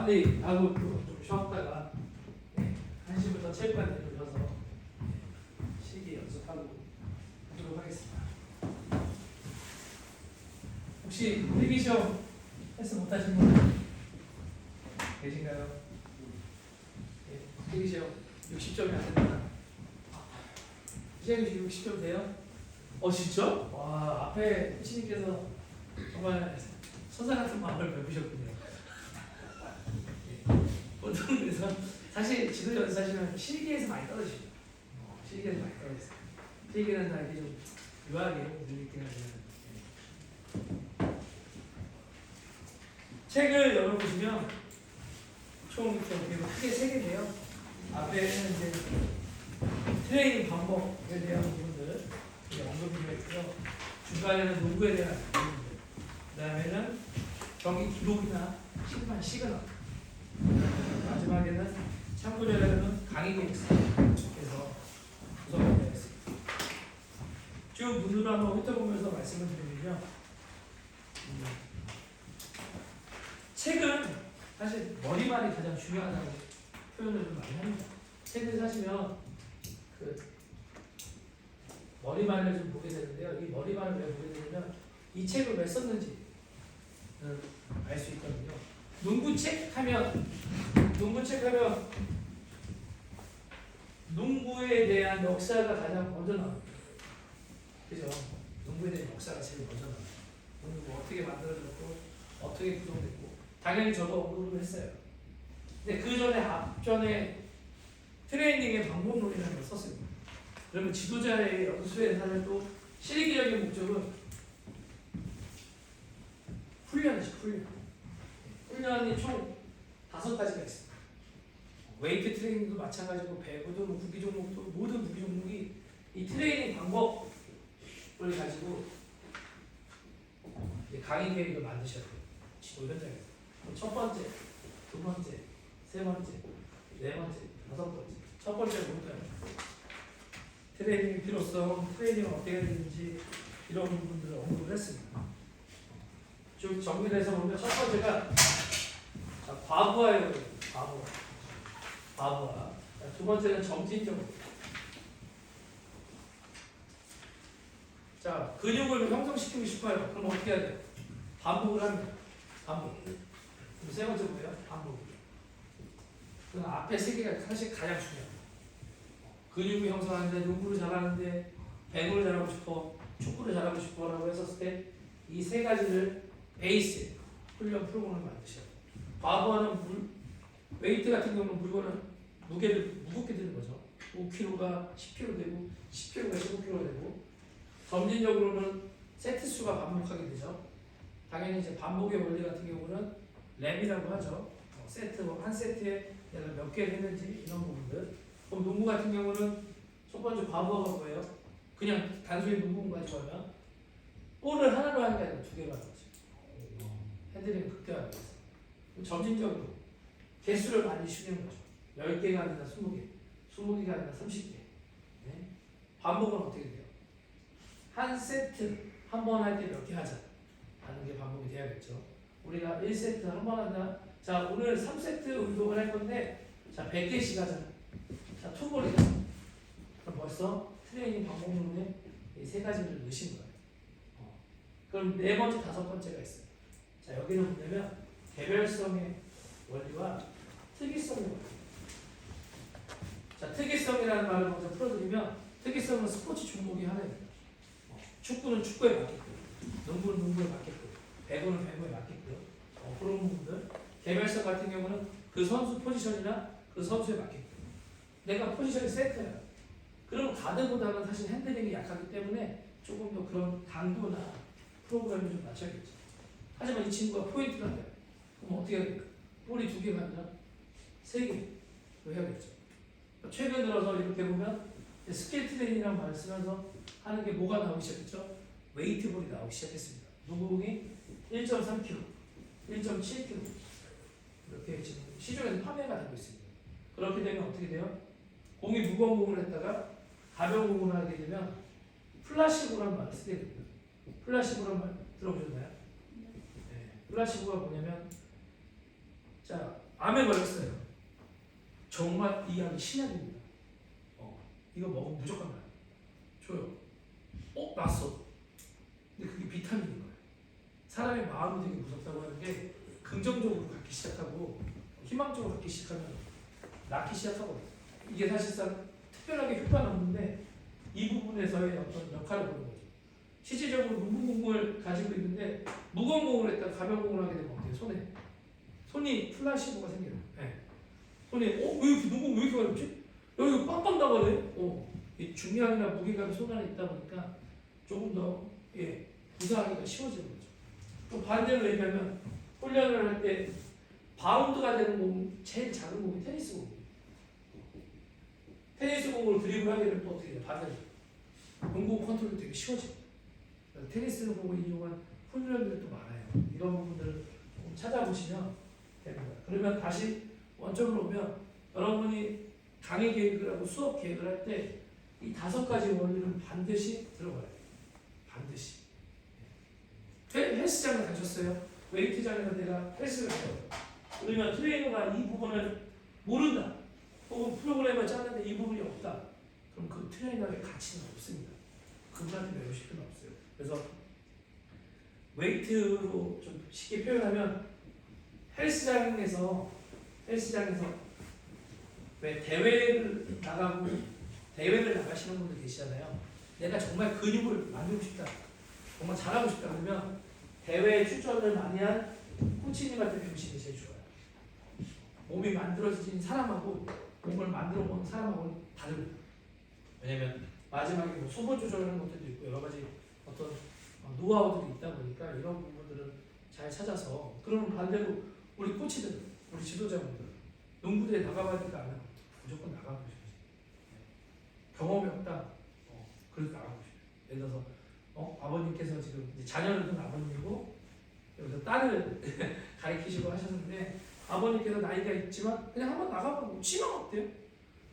마무리하고 좀 쉬었다가 1시부터 체육관 내려오셔서 실기 연습하고 하도록 하겠습니다. 혹시 필기시험 패스 못하신 분 계신가요? 네, 필기시험 60점이 안 됩니다. 시험이 60점 돼요? 진짜? 와, 앞에 시님께서 정말 선사 같은 마음을 배우셨군요. 보통 그래서 사실 지도 연습하시면 실기에서 많이 떨어지죠. 실기에서 많이 떨어졌어요. 실기는 다 이렇게 좀 유하게 늘리긴 하지만 책을 열어보시면 총 이렇게 크게 3개인데요. 앞에는 이제 트레이닝 방법에 대한 부분들 언급이 되어 있고요. 중간에는 농구에 대한 부분들, 그 다음에는 경기 기록이나 심판 시그널, 마지막에는 참고자료는 강의 계획서, 그래서 구성이 되어 있습니다. 쭉 눈으로 한번 훑어보면서 말씀을 드리면요. 책은 사실 머리말이 가장 중요하다고 표현을 좀 많이 합니다. 책을 사시면 그 머리말을 좀 보게 되는데요. 이 머리말을 왜 보게 되냐면 이 책을 왜 썼는지 알 수 있거든요. 농구책 하면 농구에 대한 역사가 가장 먼저 나옵니다. 그죠? 농구에 대한 역사가 제일 먼저 나옵니다. 농구가 어떻게 만들어졌고 어떻게 구성됐고 당연히 저도 언급을 했어요. 근데 그 전에 앞전에 트레이닝의 방법론이라는 걸 썼습니다. 그러면 지도자의 연수에 사는 또 실기적인 목적은 훈련이죠. 훈련이 총 5가지가 있습니다. 웨이트 트레이닝도 마찬가지고 배구도 구기 종목도 모든 구기 종목이 이 트레이닝 방법을 가지고 강의 계획을 만드셔야 돼요. 지도 현장에서. 첫 번째, 두 번째, 세 번째, 네 번째, 다섯 번째. 첫 번째는 뭘까요? 트레이닝 필요성, 트레이닝은 어떻게 해야 되는지 이런 부분들을 언급을 했습니다. 좀 정리를 해서 보면 첫 번째가 과부하예요. 과부하. 두 번째는 점진적으로. 자, 근육을 형성시키고 싶어요. 그럼 어떻게 해야 돼요? 반복을 합니다. 반복. 그럼 세 번째 뭐예요? 반복. 그 앞에 3개가 사실 가장 중요해요. 근육을 형성하는데, 농구를 잘하는데, 배구를 잘하고 싶어, 축구를 잘하고 싶어라고 했었을 때 이 3가지를 베이스 훈련 프로그램을 만드셔야 돼요. 과부하는 웨이트 같은 경우는 물건을 무게를 무겁게 드는 거죠. 5kg가 10kg 되고 10kg가 15kg 되고 점진적으로는 세트 수가 반복하게 되죠. 당연히 이제 반복의 원리 같은 경우는 램이라고 하죠. 세트 한 세트에 내가 몇 개를 했는지 이런 부분들. 그럼 농구 같은 경우는 첫 번째 과부하가 뭐예요? 그냥 단순히 농구만 가지고 하면 볼을 하나로 하는 게 아니라 2개로 하는 거죠. 핸들링을 극대화하기 위해서. 점진적으로 개수를 많이 줄이는 거죠. 10개가 아니라 20개, 20개가 아니라 30개. 네? 반복은 어떻게 돼요? 한 세트 한 번 할 때 몇 개 하자 하는 게 반복이 돼야겠죠. 우리가 1세트 한 번 한다. 자, 오늘 3세트 운동을 할 건데 자, 100개씩 하자. 자, 투볼이다. 그럼 벌써 트레이닝 방법론에 이 3가지를 넣으신 거예요. 그럼 4번째, 5번째가 있어요. 자, 여기는 뭐냐면 개별성의 원리와 특이성의 원리. 자, 특이성이라는 말을 먼저 풀어드리면 특이성은 스포츠 종목이 하나입니다. 축구는 축구에 맞게끔, 농구는 농구에 맞게끔, 배구는 배구에 맞게끔 그런 부분들. 개별성 같은 경우는 그 선수 포지션이나 그 선수에 맞게끔. 내가 포지션이 세트야. 그럼 가드보다는 사실 핸들링이 약하기 때문에 조금 더 그런 강도나 프로그램을 좀 맞춰야겠죠. 하지만 이 친구가 포인트가 돼요. 그럼 어떻게 해야 될까? 볼이 2개가 아니라 3개 해야겠죠. 최근 들어서 이렇게 보면 스킬 트레이닝이라는 말을 쓰면서 하는 게 뭐가 나오기 시작했죠? 웨이트볼이 나오기 시작했습니다. 노구공이 1.3kg, 1.7kg 이렇게 지금 시중에서 판매가 되고 있습니다. 그렇게 되면 어떻게 돼요? 공이 무거운 공을 했다가 가벼운 공을 하게 되면 플라시보라는 말을 쓰게 됩니다. 플라시보라는 말 들어보셨나요? 네. 플라시보가 뭐냐면 자, 암에 걸렸어요. 정말 이 약이 신약입니다. 이거 먹으면 무조건 나요. 줘요. 났어. 근데 그게 비타민인 거예요. 사람의 마음이 되게 무섭다고 하는 게 긍정적으로 갖기 시작하고 희망적으로 갖기 시작하면 낫기 시작하거든요. 이게 사실상 특별하게 효과는 없는데 이 부분에서의 어떤 역할을 보는 거죠. 실질적으로 무거운 공을 가지고 있는데 무거운 공을 했다 가벼운 공을 하게 되면 어때요? 손이 플라시보가 생겨요. 네. 손이 왜 이렇게 무거운 왜 이렇게 가렵지? 여기 빵빵 나가네. 이 중량이나 무게감이 손 안에 있다 보니까 조금 더 구사하기가 쉬워지는 거죠. 또 반대로 얘기하면 훈련을 할 때 바운드가 되는 공, 제일 작은 공이 테니스 공이에요. 테니스 공을 드리블하게 되면 또 어떻게 돼요? 반대로 농구 컨트롤이 되게 쉬워집니다. 테니스 공을 이용한 훈련들이 또 많아요. 이런 부분들을 좀 찾아보시면 됩니다. 그러면 다시 원점으로 오면 여러분이 강의 계획을 하고 수업 계획을 할 때 이 5가지 원리는 반드시 들어가야 돼요. 반드시. 헬스장을 가셨어요. 웨이트장에서 내가 헬스를 해요. 그러면 트레이너가 이 부분을 모른다. 혹은 프로그램을 짰는데 이 부분이 없다. 그럼 그 트레이너의 가치는 없습니다. 그분한테 배우실 필요는 없어요. 그래서 웨이트로 좀 쉽게 표현하면 헬스장에서 왜 대회를 나가시는 분들 계시잖아요. 내가 정말 근육을 만들고 싶다. 정말 잘하고 싶다. 그러면 대회에 출전을 많이 한 코치님한테 배우시는 게 제일 좋아요. 몸이 만들어진 사람하고 몸을 만들어 본 사람하고는 다릅니다. 왜냐면 마지막에 뭐 수분 조절하는 것들도 있고 여러 가지 어떤 노하우들이 있다 보니까 이런 부분들을 잘 찾아서 그러면 반대로 우리 코치들, 우리 지도자분들 농구대에 나가봐야 될까 안 하고 무조건 나가보셔야지. 경험이 없다. 그래서 나가보셔요. 예를 들어서 아버님께서 지금 이제 자녀를 둔 아버님이고 여기서 딸을 가르치시고 하셨는데 아버님께서 나이가 있지만 그냥 한번 나가보고 치면 어때요?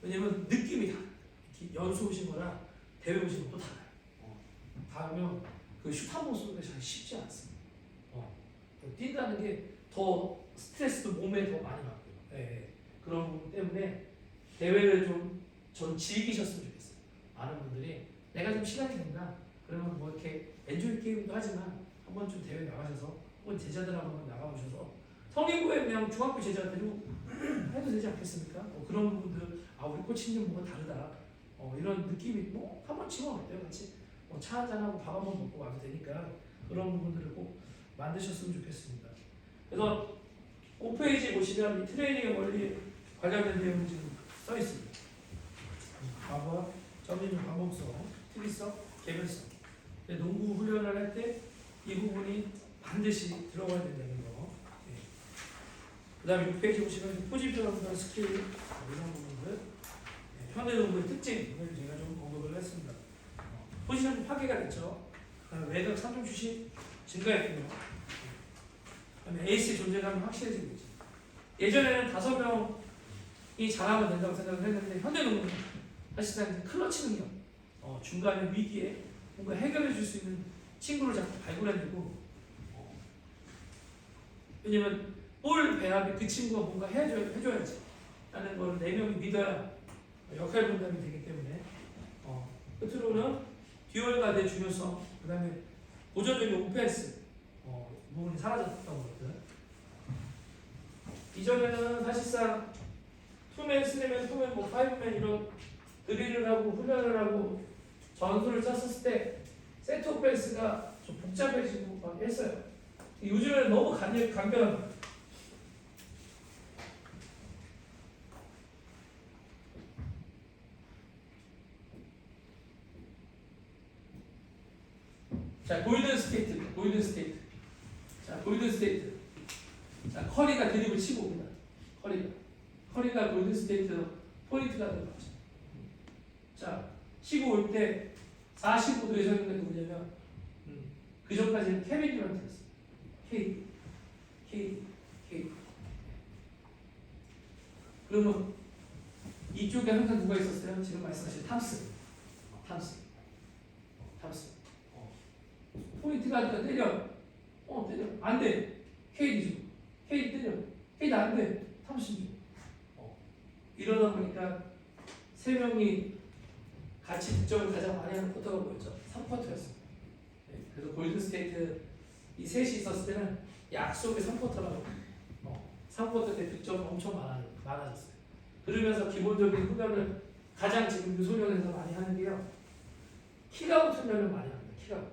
왜냐면 느낌이 다 연수 오신 거랑 대회 오신 것도 달라요. 다르면 그 슛 한 번 쏘는 게 잘 쉽지 않습니다. 뛴다는 게 더 스트레스도 몸에 더 많이 받고요. 그런 부분 때문에 대회를 전 즐기셨으면 좋겠어요. 많은 분들이 내가 좀 시간이 된다. 그러면 뭐 이렇게 엔조이 게임도 하지만 한 번쯤 대회 나가셔서 혹은 제자들하고 한번 나가보셔서 성인고에 그냥 중학교 제자들로 해도 되지 않겠습니까? 그런 부분들 우리 코치님 뭐가 다르다. 이런 느낌이 한 번 치면 어때요? 같이 차 한잔하고 밥 한 번 먹고 와도 되니까 그런 부분들을 꼭 만드셨으면 좋겠습니다. 그래서 홈페이지 보시면 이 트레이닝 원리 관련된 내용이 지금 써 있습니다. 과거, 점유율 반복성, 특이성, 개별성. 농구 훈련을 할 때 이 부분이 반드시 들어가야 된다는 거. 그 다음에 6페이지 보시면 포지션과 스킬 이런 부분들 현대 농구의 특징을 제가 좀 언급을 했습니다. 포지션 파괴가 됐죠. 외곽 3점 슛이 증가했군요. 그다음에 에이스의 존재감이 확실해지고 있죠. 예전에는 5명이 잘하면 된다고 생각을 했는데 현대 농구는 사실상 클러치 능력, 중간에 위기에 뭔가 해결해 줄 수 있는 친구를 자꾸 발굴해내고 왜냐면 볼 배합이 그 친구가 뭔가 해줘야지 라는 걸 4명이 믿어야 역할 분담이 되기 때문에 끝으로는 듀얼가드의 중요성 그 다음에 고전적인 오펜스 부분이 사라졌던 것들 이전에는 사실상 투맨, 쓰리맨, 투맨, 파이브맨 이런 드릴을 하고 훈련을 하고 전술을 짰었을 때 세트 오펜스가 좀 복잡해지고 막 했어요. 요즘에는 너무 간편한 거예요. 자, 골든 스테이트. 자, 골든 스테이트. 자, 커리가 드립을 치고 옵니다. 커리가 골든 스테이트 포인트가 들어가죠. 자, 치고 올 때 45도에 서 있는 게 누구냐면 그 전까지는 케빈 듀란트였어요. K. 그러면 이쪽에 항상 누가 있었어요? 지금 말씀하신 탐슨. 포인트가 아니라 때려. 안 돼. 케이디죠. 케이디 때려. 케이디 안 돼. 36. 이러다 보니까 세 명이 같이 득점을 가장 많이 하는 쿼터가 뭐였죠? 3쿼터였어요. 그래서 골든스테이트 이 셋이 있었을 때는 약속의 3쿼터라고 3쿼터 때 득점이 엄청 많아졌어요. 그러면서 기본적인 훈련을 가장 지금 유소년에서 많이 하는 게요. 킥아웃 훈련을 많이 합니다. 킥아웃.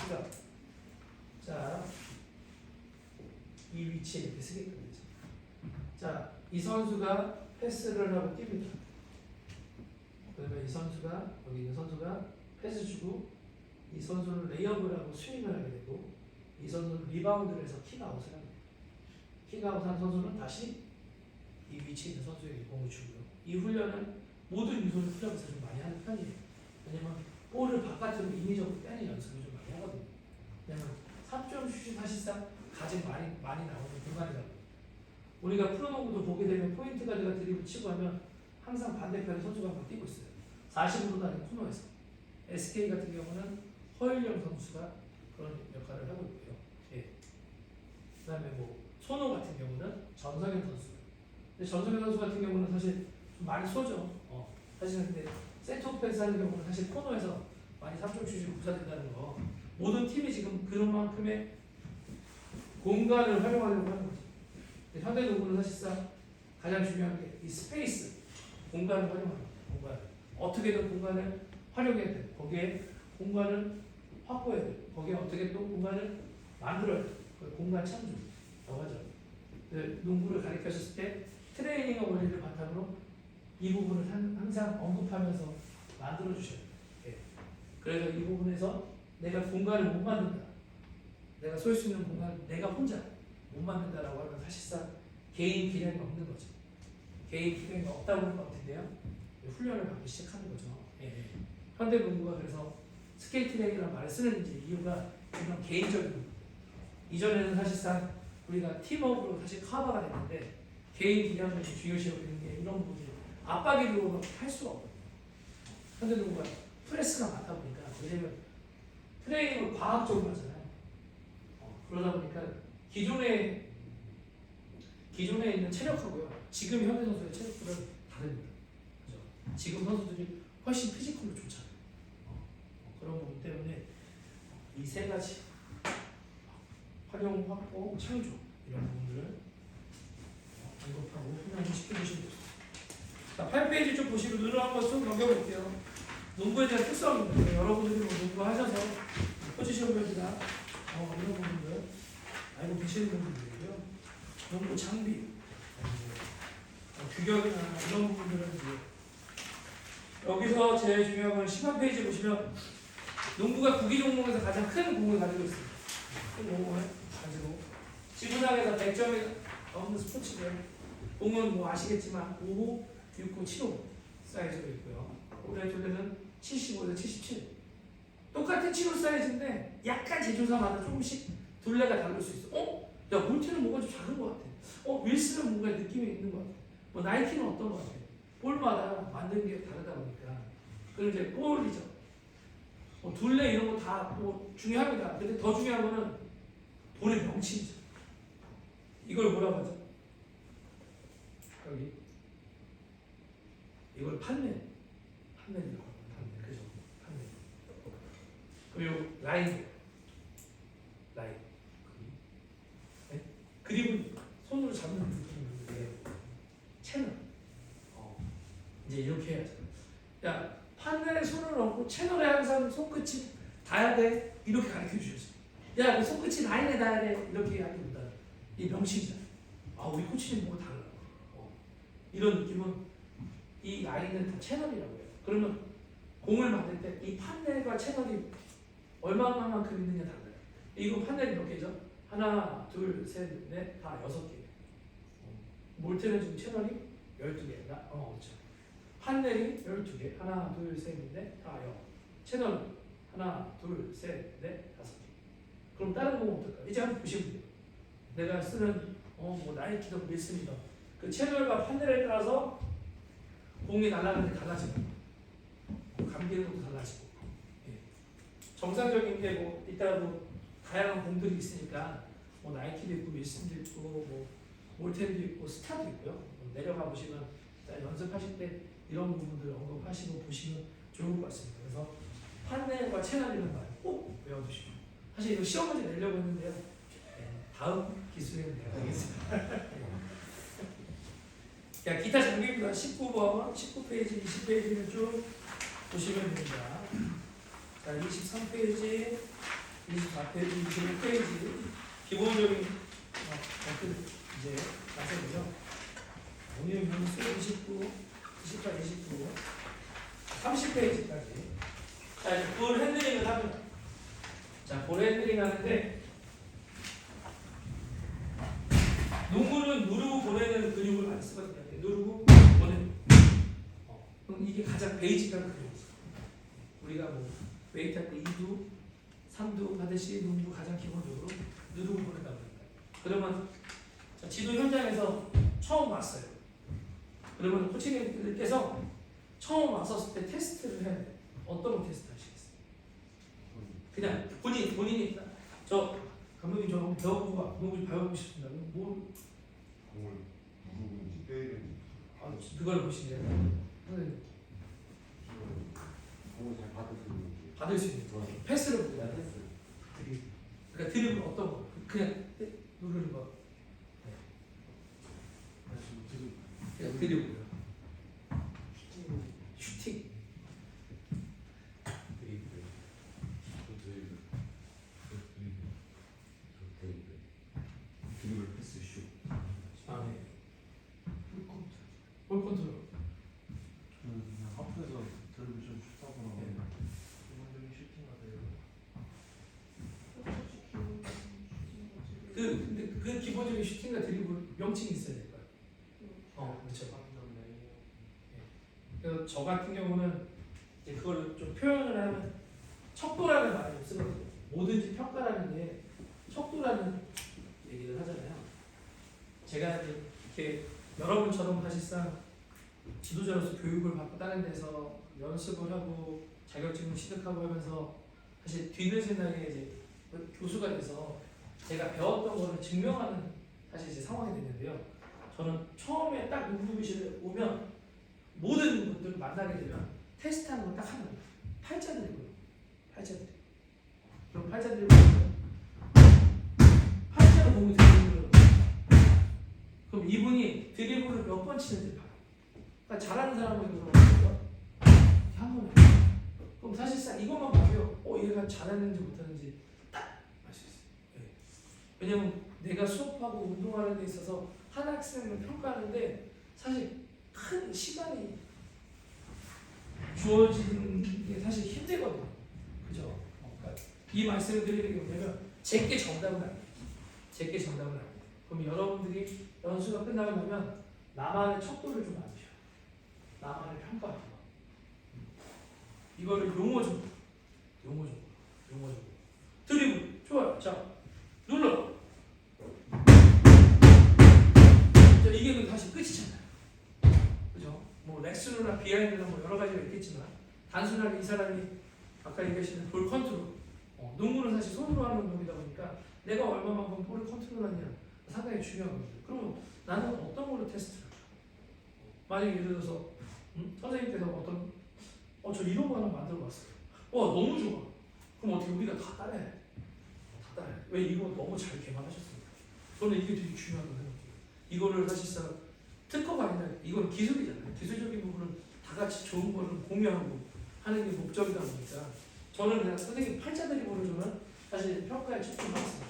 킥아웃. 자, 이 위치에 이렇게 쓰게끔 되죠. 자, 이 선수가 패스를 하고 뜁니다. 그러면 이 선수가 여기 있는 선수가 패스 주고 이 선수는 레이업을 하고 스윙을 하게 되고 이 선수는 리바운드를 해서 킥아웃을 합니다. 킥아웃한 선수는 다시 이 위치에 있는 선수에게 공을 주고요. 이 훈련은 모든 유소년 클럽에서 좀 많이 하는 편이에요. 왜냐면 볼을 바깥으로 인위적으로 빼는 연습을 좀 많이 하거든요. 왜냐면 3점 슛이 사실상 가장 많이 나오는 공간이라고. 우리가 프로농구도 보게 되면 포인트 가드가 드리블 치고 하면 항상 반대편에 선수가 막 뛰고 있어요. 45도 가는 코너에서. SK 같은 경우는 허일영 선수가 그런 역할을 하고 있고요. 예. 그 다음에 뭐 손호 같은 경우는 전성현 선수. 근데 전성현 선수 같은 경우는 사실 좀 많이 쏘죠. 사실 근데 세트 오펜스 하는 경우는 사실 코너에서 많이 3점 슛이 구사된다는 거. 모든 팀이 지금 그런 만큼의 공간을 활용하려고 하는 거죠. 현대농구는 사실상 가장 중요한 게 이 스페이스, 공간을 활용하는 거예요. 공간. 어떻게든 공간을 활용해야 돼요. 거기에 공간을 확보해야 돼요. 거기에 어떻게 또 공간을 만들어야 돼요. 공간 창조라고 하죠. 농구를 가르치셨을 때 트레이닝의 원리를 바탕으로 이 부분을 항상 언급하면서 만들어 주셔야 돼요. 예. 그래서 이 부분에서 내가 공간을 못 만든다. 내가 쏠 수 있는 공간, 내가 혼자 못 만든다라고 하면 사실상 개인 기량이 없는 거죠. 개인 기량이 없다고 하는 것 같은데요. 훈련을 받기 시작하는 거죠. 예. 현대농구가 그래서 스케이트랙이라는 말을 쓰는 이유가 이런 개인적인 부분. 이전에는 사실상 우리가 팀워크로 사실 커버가 됐는데 개인 기량을 중요시하고 있는 게 이런 부분이 압박이 들어오면 할 수가 없거든요. 현대농구가 프레스가 많다 보니까 왜냐면 트레이닝을 과학적으로 하잖아요. 그러다 보니까 기존에 있는 체력하고요. 지금 현대 선수의 체력들은 다릅니다. 그죠? 지금 선수들이 훨씬 피지컬로 좋잖아요. 그런 부분 때문에 이 세 가지 활용, 확보, 창조 이런 부분들을 언급하고 훈련을 시켜주시면 됩니다. 자, 8페이지 쭉 보시고 눈을 한번 쭉 넘겨볼게요. 농구에 대한 특성입니다. 여러분들이 뭐 농구 하셔서 포지션 별이나 이런 부분들 알고 계시는 분들이고요. 농구 장비, 규격이나 이런 부분들은 이제 여기서 제일 중요한 건 10페이지 보시면 농구가 구기 종목에서 가장 큰 공을 가지고 있습니다. 큰 공을 가지고 지구상에서 100점이 넘는 스포츠들 공은 뭐 아시겠지만 5호, 6호, 7호 사이즈로 있고요. 올해 둘레는 75에서 77. 똑같은 7호 사이즈인데 약간 제조사마다 조금씩 둘레가 다를 수 있어. 야, 몰트는 뭔가 좀 작은 것 같아. 윌슨은 뭔가 느낌이 있는 것 같아. 뭐 나이키는 어떤 것 같아. 볼마다 만드는 게 다르다 보니까. 그리고 이제 볼이죠. 둘레 이런 거 다 뭐 중요합니다. 근데 더 중요한 거는 볼의 명칭이죠. 이걸 뭐라고 하죠? 여기 이걸 판넬이라고 합니다. 판넬, 그죠? 판넬. 그리고 라인. 그립은 손으로 잡는 느낌인데 채널. 이제 이렇게 해야죠. 야, 판넬에 손을 얹고 채널에 항상 손끝이 닿아야 돼. 이렇게 가르쳐 주셨어요. 야, 그 손끝이 라인에 닿아야 돼. 이렇게 하기보다 이 명칭이잖아. 우리 코치님 뭐가 달라. 이런 느낌은 이 라인은 다 채널이라고 해요. 그러면 공을 만들 때 이 판넬과 채널이 얼마만큼 있느냐 달라요. 이거 판넬이 몇 개죠? 하나, 둘, 셋, 넷, 다 6개. 몰트는 지금 채널이 12개. 그렇죠. 판넬이 12개. 하나, 둘, 셋, 넷, 다 0. 채널 하나, 둘, 셋, 넷, 5개. 그럼 다른 공은 어떨까? 이제 한번 보시면 돼요. 내가 쓰는 뭐 나이키든 윌슨이든 그 채널과 판넬에 따라서 공이 날아가는 게 달라지고 감기력도 달라지고. 예. 정상적인 게 뭐 이따가도 다양한 공들이 있으니까 뭐 나이키도 있고 윌슨도 있고 뭐 몰텐도 있고 스타도 있고요. 내려가 보시면 연습하실 때 이런 부분들 언급하시고 보시면 좋을 것 같습니다. 그래서 판넬과 채널이라는 말 꼭 외워두시고 사실 이거 시험 문제 내려고 했는데요. 다음 기술에는 내가 하겠습니다. 자, 기타 장비입니다. 19번, 19페이지, 20페이지를 쭉 보시면 됩니다. 자, 23페이지, 24페이지, 25페이지 기본적인 것들 이제 나서보죠. 오늘 변수 29, 28, 29, 30페이지까지. 자, 이제 볼 핸들링을 합니다. 자, 볼 핸들링 하는데 농구는 누르고 보내는 근육을 많이 쓰거든요. 누르고 보내는. 그럼 이게 가장 베이직한 근육이죠. 우리가 뭐 웨이트 할 때 2두, 3두 하듯이 농구 가장 기본적으로 누르고 보낸다고 합니다. 그러면 자, 지도 현장에서 처음 왔어요. 그러면 코치님들께서 처음 왔었을 때 테스트를 해야 돼요. 어떤 거 테스트 하시겠어요? 그냥 본인이 저 감독님 저 한번 배워보고 농구 배워보고 싶습니다. 뭐 공을 누르는지 빼야 되는지 그걸 보시래요. 선생님 공을 잘 받을 수 있는지 받을 수 있는 거. 패스를 보고 패스 그러니까 드리블 어떤 거 그냥 누르는 거. 그냥 드리블. 슈팅. 드리블 패스 슛 아 네. 볼 컨트롤. 저는 그냥 앞에서 드리블 좀 슛하거나 네. 기본적인 슈팅 같아요. 근데 그 기본적인 슈팅과 드리블 명칭이 있어야 될까요? 그렇죠. 그래서 저 같은 경우는 이제 그걸 좀 표현을 하면 척도라는 말을 쓰거든요. 뭐든지 평가라는 게 척도라는 얘기를 하잖아요. 제가 이제 이렇게 여러분처럼 사실상 지도자로서 교육을 받고 다른 데서 연습을 하고 자격증을 취득하고 하면서 사실 뒤늦은 나이에 이제 교수가 돼서 제가 배웠던 거를 증명하는 사실 이제 상황이 됐는데요. 저는 처음에 딱 농구부실에 오면 모든 분들을 만나게 되면 테스트하는 건 딱 하나예요. 팔자들이고요. 팔자들. 그럼 팔자들이 팔자로 보면 드리블을 그럼 이분이 드리블을 몇 번 치는지 봐요. 그러니까 잘하는 사람은 이거 어떻게요? 한 번에. 그럼 사실상 이것만 봐도요. 얘가 잘하는지 못하는지 딱 알 수 있어요. 네. 왜냐면 내가 수업하고 운동하는 데 있어서 한 학생을 평가하는데 사실 큰 시간이 주어지는 게 사실 힘들거든요. 그죠? 그러니까 이 말씀을 드리는 게 뭐냐면 제게 정답은 아니에요. 제게 정답은 아니에요. 그럼 여러분들이 연수가 끝나고 나면 나만의 척도를 좀 알으셔. 나만의 평가하고 이거를 용어적으로 드리블 좋아요. 자 눌러. 자, 이게 다시 끝이잖아요. 그죠? 뭐 레슨이나 비하인드나 뭐 여러 가지가 있겠지만 단순하게 이 사람이 아까 얘기하신 볼 컨트롤. 농구는 사실 손으로 하는 운동이다 보니까 내가 얼마만큼 볼을 컨트롤하냐 상당히 중요하거든요. 그러면 나는 어떤 걸로 테스트를 할까? 만약에 예를 들어서 선생님께서 어떤 저 이런 거 하나 만들어 봤어요. 너무 좋아. 그럼 어떻게 우리가 다 따라해? 다 따라해. 왜 이거 너무 잘 개발하셨습니까? 저는 이게 되게 중요하다고 생각해요. 이거를 사실상 특허가 아니라 이건 기술이잖아요. 기술적인 부분은 다 같이 좋은 거를 공유하고 하는 게 목적이다 보니까 저는 그냥 선생님 팔자들이 보는 저는 사실 평가에 집중하겠습니다.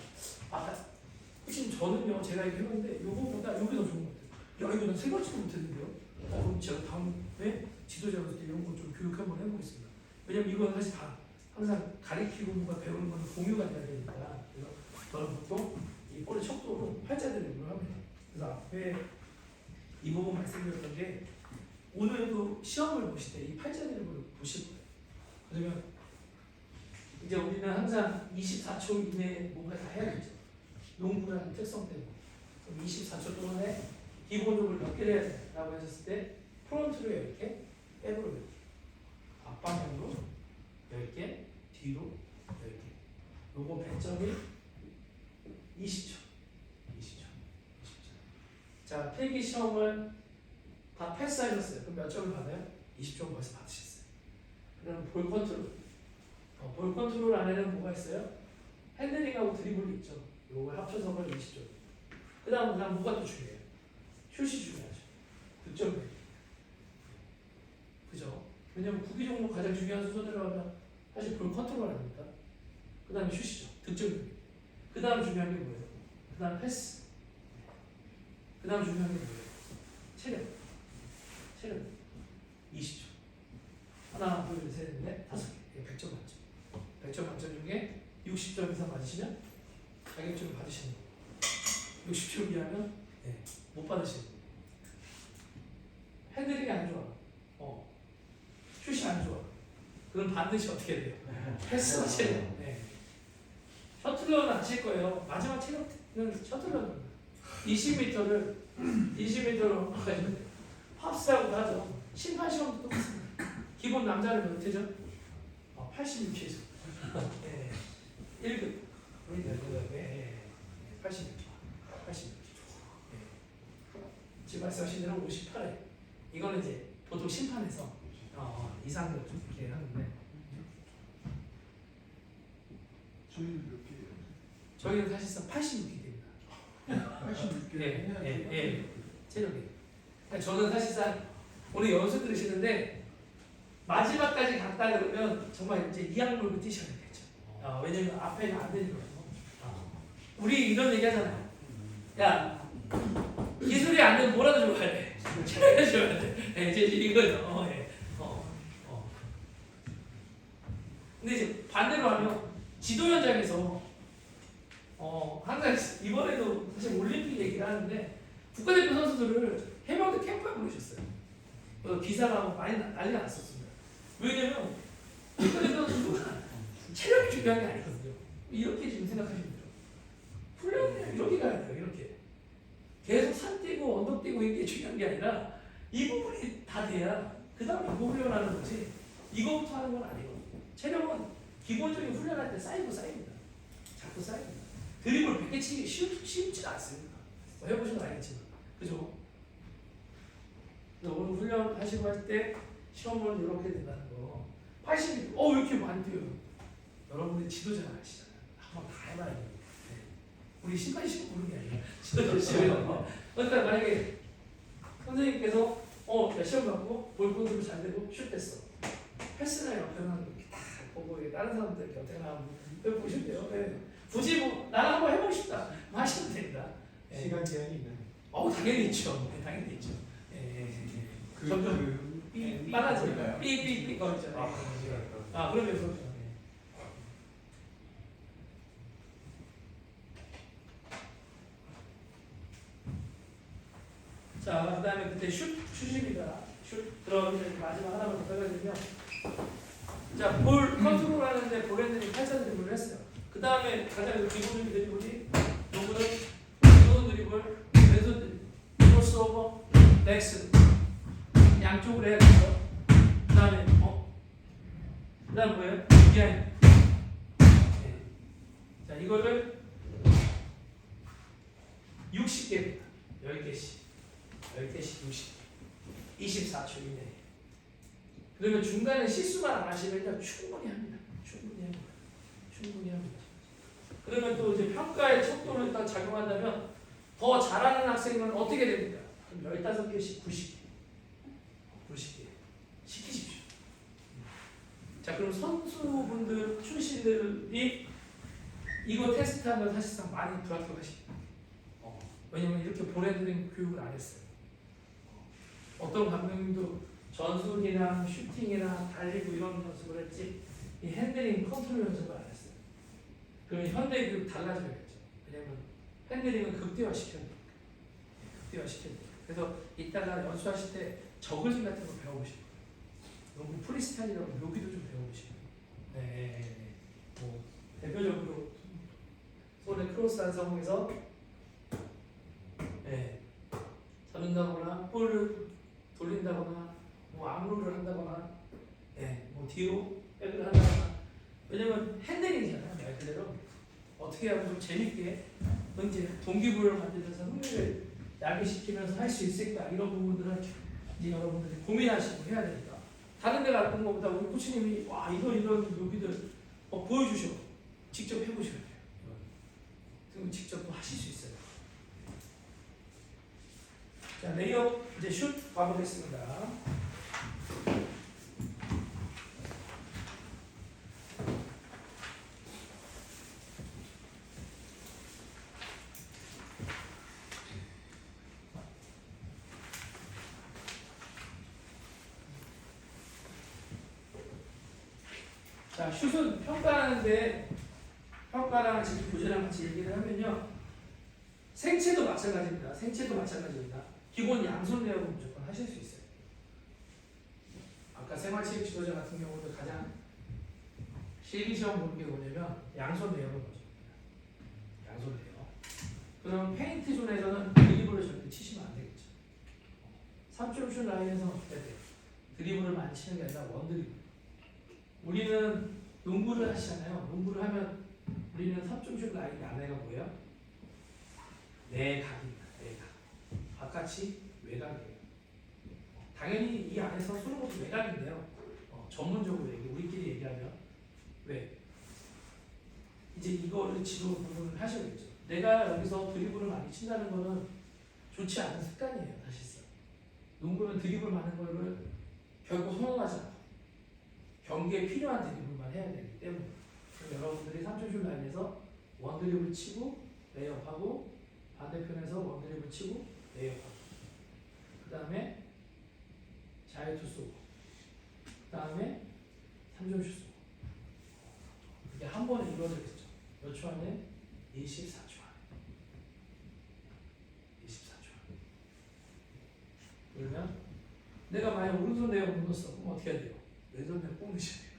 혹시 저는요 제가 이렇게 해봤는데 요거보다 요게 더 좋은 것 같아요. 야 이거 난 세 가지도 못했는데요. 그럼 제가 다음에 지도자로서 이런 거 좀 교육 한번 해보겠습니다. 왜냐면 이건 사실 다 항상 가리키고 뭔가 배우는 거는 공유가 돼야 되니까. 그래서 저는 보통 이 볼의 척도로 팔자들을 합니다. 그래서 앞에 이 부분 말씀드렸던 게 오늘도 시험을 보실 때 이 팔자들을 보실 거예요. 그러면 이제 우리는 항상 24초 이내에 뭔가 다 해야겠죠. 농구라는 특성 때문에. 그럼 24초 동안에 기본적으로 몇 개를 해야 되라고 하셨을 때 프론트로 10개, 백으로 10개, 앞방향으로 10개, 뒤로 10개. 요거 배점이 20초. 자, 필기 시험을 다 패스하셨어요. 그럼 몇 점을 받아요? 20점 벌써 받으셨어요. 그다음 볼 컨트롤. 볼 컨트롤 안에는 뭐가 있어요? 핸들링하고 드리블이 있죠. 요걸 합쳐서 걸 20점. 그다음 뭐가 또 중요해요? 슛이 중요하죠. 득점. 그죠? 왜냐면 구기 종목 가장 중요한 순서대로 하면 사실 볼 컨트롤 아닙니까? 그 다음에 슛이죠. 득점. 그 다음 중요한 게 뭐예요? 그 다음 패스. 그 다음 중요한 게 뭐예요? 체력. 체력. 20점. 하나, 둘, 셋, 넷, 다섯 개. 100점 만점. 100점 만점 중에 60점 이상 맞으시면 자격증을 받으시는 거예요. 60점 이하면 못 받으시는 거예요. 핸들링이 안 좋아. 슛이 안 좋아. 그럼 반드시 어떻게 돼요? 패스가 체력. 셔틀런은 아실 거예요. 마지막 체력은 셔틀런입니다. 20m로 가시면 돼요. 팝스라고도 하죠. 심판 시험도 똑같습니다. 기본 남자는 몇 회죠? 86회죠. 1급. 86. 지금 말씀하신 대로 58회. 이거는 이제 보통 심판에서 이상으로 좀 이렇게 하는데 저희는 몇 개예요? 저희는 사실상 86이 됩니다. 86개. 체력이. 그러니까 저는 사실상 오늘 연수 들으시는데 마지막까지 갔다 그러면 정말 이제 이악 물고 뛰셔야 되겠죠. 왜냐면 앞에는 안 되는 거예요. 우리 이런 얘기 하잖아요. 야, 기술이 안 되면 뭐라도 줘야 돼. 체력이 줘야 돼. 이제 이거죠. 근데 이제 반대로 하면 지도 현장에서 항상 이번에도 사실 올림픽 얘기를 하는데 국가대표 선수들을 해병대 캠프에 보내셨어요. 기사가 많이 난리가 났었습니다. 왜냐면 국가대표 선수가 체력이 중요한 게 아니거든요. 이렇게 지금 생각하시면 돼요. 훈련을 이렇게 가야 돼요. 이렇게 계속 산 뛰고 언덕 뛰고 이게 중요한 게 아니라 이 부분이 다 돼야 그 다음에 이거 훈련하는 거지 이거부터 하는 건 아니거든요. 체력은 기본적인 훈련할 때 쌓입니다. 자꾸 쌓입니다. 드리블 100개 치기 쉽지 않습니다. 해보시면 알겠지만. 그죠? 오늘 훈련하시고 할 때 시험은 이렇게 된다는 거. 80m, 왜 이렇게 많이 뛰어요? 여러분들이 지도자 아시잖아요. 한번 다 해봐야 돼요. 우리 심판 시험 보는 게 아니라 지도자 시험이라고. 그러니까 만약에 선생님께서 시험 받고 볼 컨트롤 잘 되고 슛 됐어. 패스나 옆에는 이렇게 딱 보고 다른 사람들 곁에 나오면 보시면 돼요. 굳이 나는 한번 해보고 싶다. 하시면 됩니다. 시간 제한이 있나요? 당연히 있죠. 당연히 있죠. 점점 빨라져요. 삐삐삐 거리잖아요. 그러면서 자, 그 다음에 그때 슛입니다. 슛 들어가면 마지막 하나만 더 해가지고요. 자, 볼 컨트롤 하는데 볼 핸들링 8차 드리블을 했어요. 그 다음에 가장 기본적인 드리블이 농구는 왼손 드리블, 왼손 드리블, 크로스오버, 백스 양쪽으로 해야겠죠. 그 다음에 그 다음 뭐예요? 비하인드. 자, 이거를 60개입니다. 10개씩 60개 24초 이내에. 그러면 중간에 실수만 안 하시면 충분히 합니다. 충분히 합니다. 그러면 또 이제 평가의 척도를 딱 작용한다면 더 잘하는 학생은 어떻게 됩니까? 그럼 15개씩 90개 시키십시오. 자, 그럼 선수분들 출신들이 이거 테스트하면 사실상 많이 불합격하십니다. 왜냐면 이렇게 볼핸들링 교육을 안 했어요. 어떤 감독님도 전술이나 슈팅이나 달리고 이런 연습을 했지 이 핸들링 컨트롤 연습을 안 했어요. 그러면 현대 교육 달라져야겠죠. 왜냐면 핸들링은 극대화시켜야 돼요. 그래서 이따가 연수하실 때 저글링 같은 거 배워보시고 농구 프리스타일이라고 묘기도 좀 배워보시고 뭐 대표적으로 손에 크로스 한 상황에서 잡는다거나 볼을 돌린다거나 뭐 암루를 한다거나 뭐 뒤로 백을 한다거나 왜냐면 핸들링이잖아요. 말 그대로 어떻게 하면 좀 재밌게 이제 동기부여를 만들면서 흥미를 야기시키면서 할 수 있을까 이런 부분들은 이제 여러분들이 고민하시고 해야 되니까 다른 데 가는 것보다 우리 코치님이 와 이런 여기들 보여주셔 직접 해보셔야 돼요. 그럼 직접 또 하실 수 있어요. 자 레이업 이제 슛 가보겠습니다. 자, 슛은 평가하는데 평가랑 지금 교재랑 같이 얘기를 하면요. 생체도 마찬가지입니다. 생체도 마찬가지입니다. 기본 양손 내역은 무조건 하실 수 있어요. 아까 생활체육 지도자 같은 경우도 가장 실기시험 보는 게 뭐냐면 양손 내역을 먼저 봅니다. 양손 내역. 그럼 페인트 존에서는 드리블을 절대 치시면 안 되겠죠. 3점 슛 라인에서는 어떻게 돼요? 드리블을 많이 치는 게 아니라 원드리블. 우리는 농구를 하시잖아요. 농구를 하면 우리는 3점슛 라인 안에가 뭐예요? 내각입니다. 내각. 바깥이 외곽이에요. 당연히 이 안에서 쏘는 것도 외곽인데요. 전문적으로 우리끼리 얘기하면 왜? 이제 이거를 지도 부분을 하셔야겠죠. 내가 여기서 드리블을 많이 친다는 거는 좋지 않은 습관이에요. 사실상. 농구는 드리블 많은 거를 결국 선언하지 않아요. 경기에 필요한 드리블만 해야 되기 때문에 그럼 여러분들이 3점슛 라인에서 원드리블 치고 레이업하고 반대편에서 원드리블 치고 레이업하고 그 다음에 자유투 쏘고 그 다음에 3점슛 쏘고 이게 한 번에 이루어지겠죠. 몇 초 안에? 24초 안에 24초 안에 그러면 내가 만약 오른손 레이업 못 넣었어 그럼 어떻게 해야 돼요? 왼손에 꼭 넣으셔야 돼요.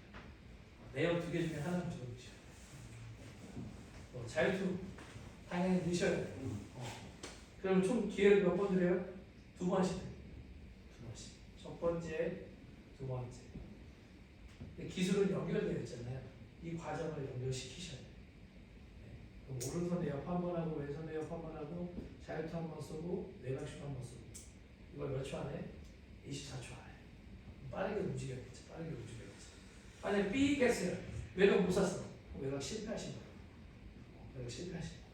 레이업 2개 중에 하나는 무조건 넣으셔야 돼요. 자유투 당연히 넣으셔야 돼요. 그럼 총 기회를 몇 번 드려요? 2번씩 드려요. 2번씩. 첫 번째, 두 번째. 근데 기술은 연결되어 있잖아요. 이 과정을 연결시키셔야 돼요. 네. 그럼 오른손 레이업 한 번 하고 왼손 레이업 한 번 하고 자유투 한 번 쏘고 외곽슛 한 번 쏘고 이걸 몇 초 안에? 24초 안에. 빠르게 움직여야겠죠. 빠르게 움직여야겠죠. 만약에 삐겠어요. 외곽 못 쐈어. 외곽 실패하신 거예요. 외곽 실패하신 거예요.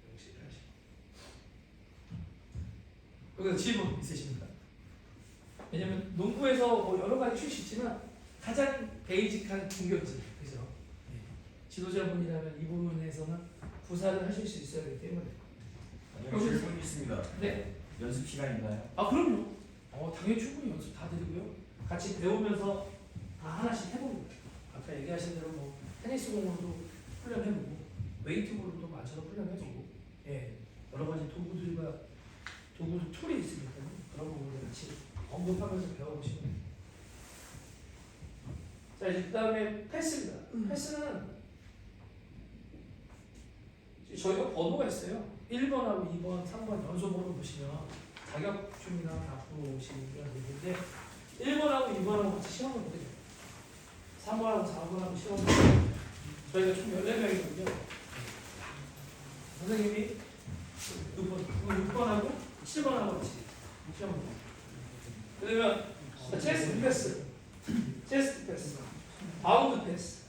외곽 실패하신 거예요. 여기서 질문 있으십니까? 왜냐면 농구에서 뭐 여러 가지 슛이 있지만 가장 베이직한 공격이잖아요. 그죠? 네. 지도자분이라면 이 부분에서는 구사를 하실 수 있어야 하기 때문에. 질문 있습니다. 네. 연습 시간인가요? 아 그럼요. 당연히 충분히 연습 다 드리고요. 같이 배우면서 다 하나씩 해보는 거예요. 아까 얘기하신 대로 뭐 테니스 공으로도 훈련해보고 웨이트볼도 맞춰서 훈련해보고 예 여러 가지 도구 툴이 있으니까 그런 부분을 같이 언급하면서 배워보시면 돼요. 자 이제 그 다음에 패스입니다. 패스는 저희가 번호가 있어요. 1번하고 2번, 3번 연소번호 보시면 자격증이나 다 보시면 되는데 1번하고 2번하고 같이 시험을 보게 돼요. 3번하고 4번하고 시험을 보게 돼요. 저희가 총 14명이거든요. 선생님이 6번하고 7번하고 같이 시험을 보게 돼요. 그러면 체스트 패스, 바운드 패스,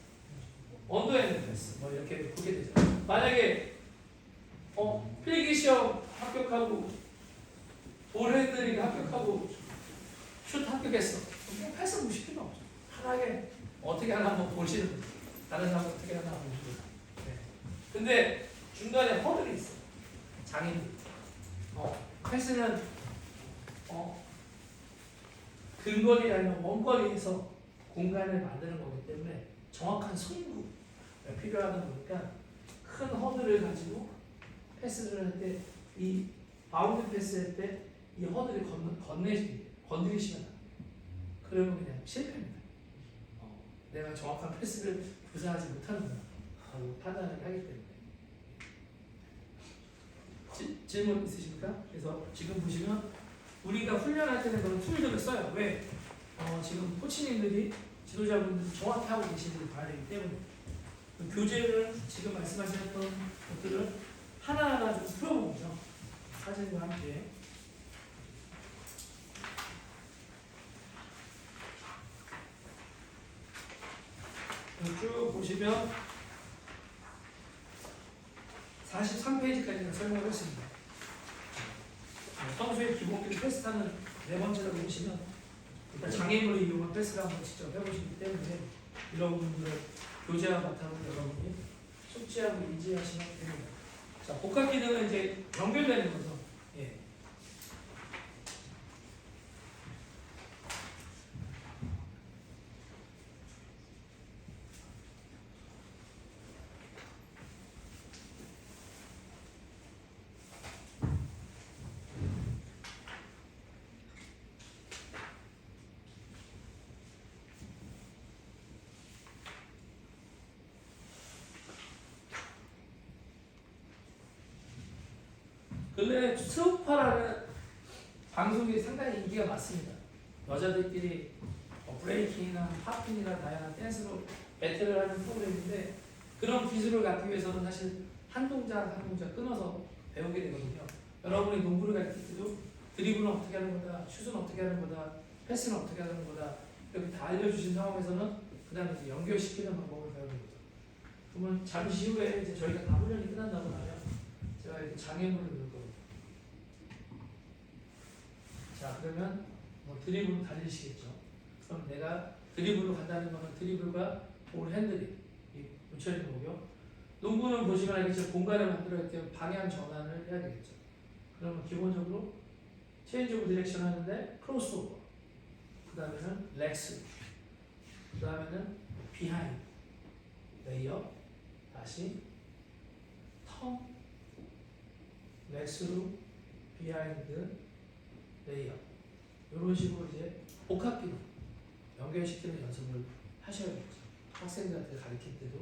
언더핸드 패스 뭐 이렇게 보게 되죠. 만약에 필기 시험 합격하고 볼 핸들링 합격하고 슛 합격했어. 그냥 패스 무시 필요 없죠. 편하게 어떻게 하나 한번 보시는 거죠. 다른 사람 어떻게 하나 한번 보시는 거죠. 네. 근데 중간에 허들이 있어. 장애물. 패스는 근거리가 아니라 원거리에서 공간을 만드는 거기 때문에 정확한 승부가 필요하다 보니까 큰 허들을 가지고 패스를 할 때 이 바운드 패스할 때 이 허들을 건드리시면 안 돼요. 그러면 그냥 실패입니다. 내가 정확한 패스를 구사하지 못하는구나 하고 판단을 하기 때문에. 질문 있으십니까? 그래서 지금 보시면 우리가 훈련할 때는 그런 툴들을 써요. 왜? 지금 코치님들이 지도자분들이 정확히 하고 계시는지 봐야 되기 때문에 교재를 지금 말씀하셨던 것들을 하나하나 좀 풀어보죠. 사진과 함께. 쭉 보시면 43페이지까지는 설명을 했습니다. 선수의 기본기를 테스트하는 네 번째라고 보시면 일단 장애물을 이용한 테스트를 한번 직접 해보시기 때문에 이런 부분들을 교재와 바탕으로 여러분이 숙지하고 인지하시면 됩니다. 자, 복합 기능은 이제 연결되는 거죠. 예. 근래 스우파라는 방송이 상당히 인기가 많습니다. 여자들끼리 브레이킹이나 팝핀이나 다양한 댄스로 배틀을 하는 프로그램인데 그런 기술을 갖기 위해서는 사실 한 동작 한 동작 끊어서 배우게 되거든요. 여러분이 농구를 가르칠 때도 드리블은 어떻게 하는 거다, 슛은 어떻게 하는 거다, 패스는 어떻게 하는 거다 이렇게 다 알려주신 상황에서는 그 다음에 이제 연결시키는 방법을 배우는 거죠. 그러면 잠시 후에 이제 저희가 다 훈련이 끝난다고 하면 제가 이렇게 장애물을 넣을 거예요. 자, 그러면 뭐 드리블로 달리시겠죠. 그럼 내가 드리블로 간다는 거는 드리블과 볼 핸들이 붙여있는 거고요. 농구는 보시면 알겠지만 공간을 만들어야 때 방향 전환을 해야 되겠죠. 그러면 기본적으로 체인지 오브 디렉션 하는데 크로스오버, 그 다음에는 렉스, 그 다음에는 비하인드, 레이업, 다시 턴, 렉스로 비하인드, 레이업 이런 식으로 이제 복합기능 연결시키는 연습을 하셔야겠죠. 학생들한테 가르칠 때도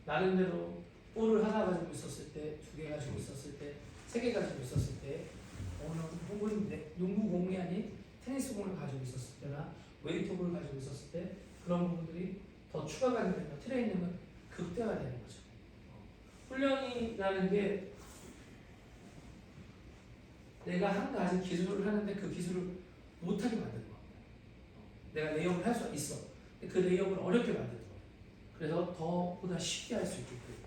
나름대로 볼을 하나 가지고 있었을 때, 두 개 가지고 있었을 때, 세 개 가지고 있었을 때, 혹은 농구 공이 아닌 테니스 공을 가지고 있었을 때나 웨이트볼을 가지고 있었을 때 그런 부분들이 더 추가가 되면 트레이닝은 극대화되는 거죠. 훈련이라는 게 내가 한 가지 기술을 하는데 그 기술을 못하게 만드는 거야. 내가 레이업을 할 수 있어. 그 레이업을 어렵게 만드는 거야. 그래서 더보다 쉽게 할 수 있게끔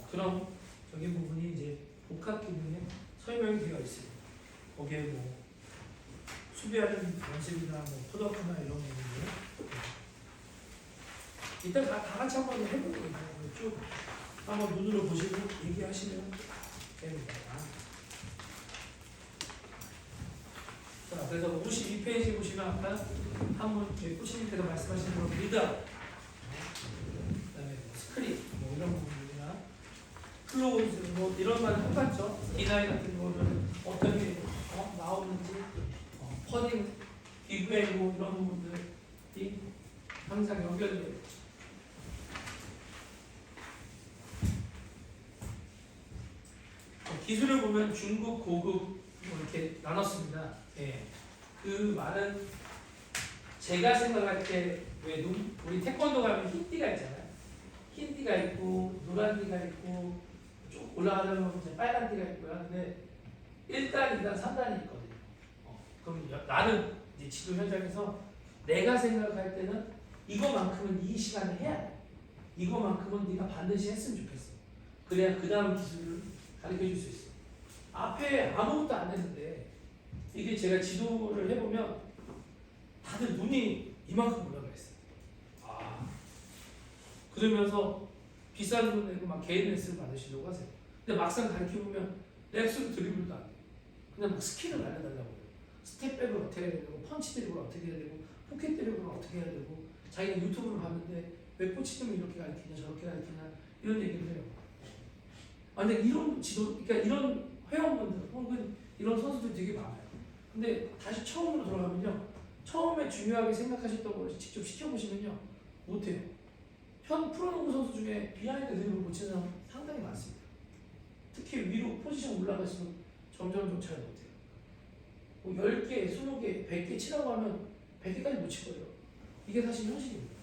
그런 적인 부분이 이제 복합 기능에 설명이 되어 있습니다. 거기에 뭐 수비하는 연습이나 뭐 푸드업이나 이런 부분들 일단 다 같이 한번 해보고 쭉 한번 눈으로 보시고 얘기하시면 됩니다. 자, 그래서 52페이지 보시면 아까 한번 코치님께서 말씀하신 대로 리드아웃, 그다음에 뭐 스크린, 뭐 이런 부분이나 클로즈, 뭐 이런 말은 똑같죠. 디나이 같은 거는 어떻게 나오는지, 퍼딩, 기브앤 뭐 이런 부분들이 항상 연결돼요. 기술을 보면 중급, 고급 뭐 이렇게 나눴습니다. 예. 그 말은 제가 생각할 때 왜 우리 태권도 가면 흰 띠가 있잖아요. 흰 띠가 있고 노란 띠가 있고 쭉 올라가다 보면 이제 빨간 띠가 있고요. 근데 1단, 2단, 3단이 있거든요. 그럼 나는 이제 지도 현장에서 내가 생각할 때는 이거만큼은 이 시간에 해야 돼. 이거만큼은 네가 반드시 했으면 좋겠어. 그래야 그 다음 기술을 가르쳐 줄 수 있어. 앞에 아무것도 안 했는데 이게 제가 지도를 해보면 다들 눈이 이만큼 올라가 있어요. 그러면서 비싼 돈 내고 막 개인 레슨을 받으시려고 하세요. 근데 막상 가르쳐보면 렉스로 드리블도 안 해요. 그냥 막 스킬을 알려달라고 해요. 스텝백을 어떻게 해야 되고, 펀치 드리블을 어떻게 해야 되고, 포켓 드리블을 어떻게 해야 되고, 자기가 유튜브를 봤는데 왜 코치님은 이렇게 가르치냐 저렇게 가르치냐 이런 얘기를 해요. 근데 이런 지도, 그러니까 이런 회원분들 혹은 이런 선수들 되게 많아요. 근데 다시 처음으로 돌아가면요, 처음에 중요하게 생각하셨던 걸 직접 시켜보시면요 못해요. 프로농구 선수 중에 비하인드 드리블을 못 치는 사람 상당히 많습니다. 특히 위로 포지션 올라갈수록 점점 잘 못해요. 뭐 10개, 20개, 100개 치라고 하면 100개까지 못 칠 거예요. 이게 사실 현실입니다.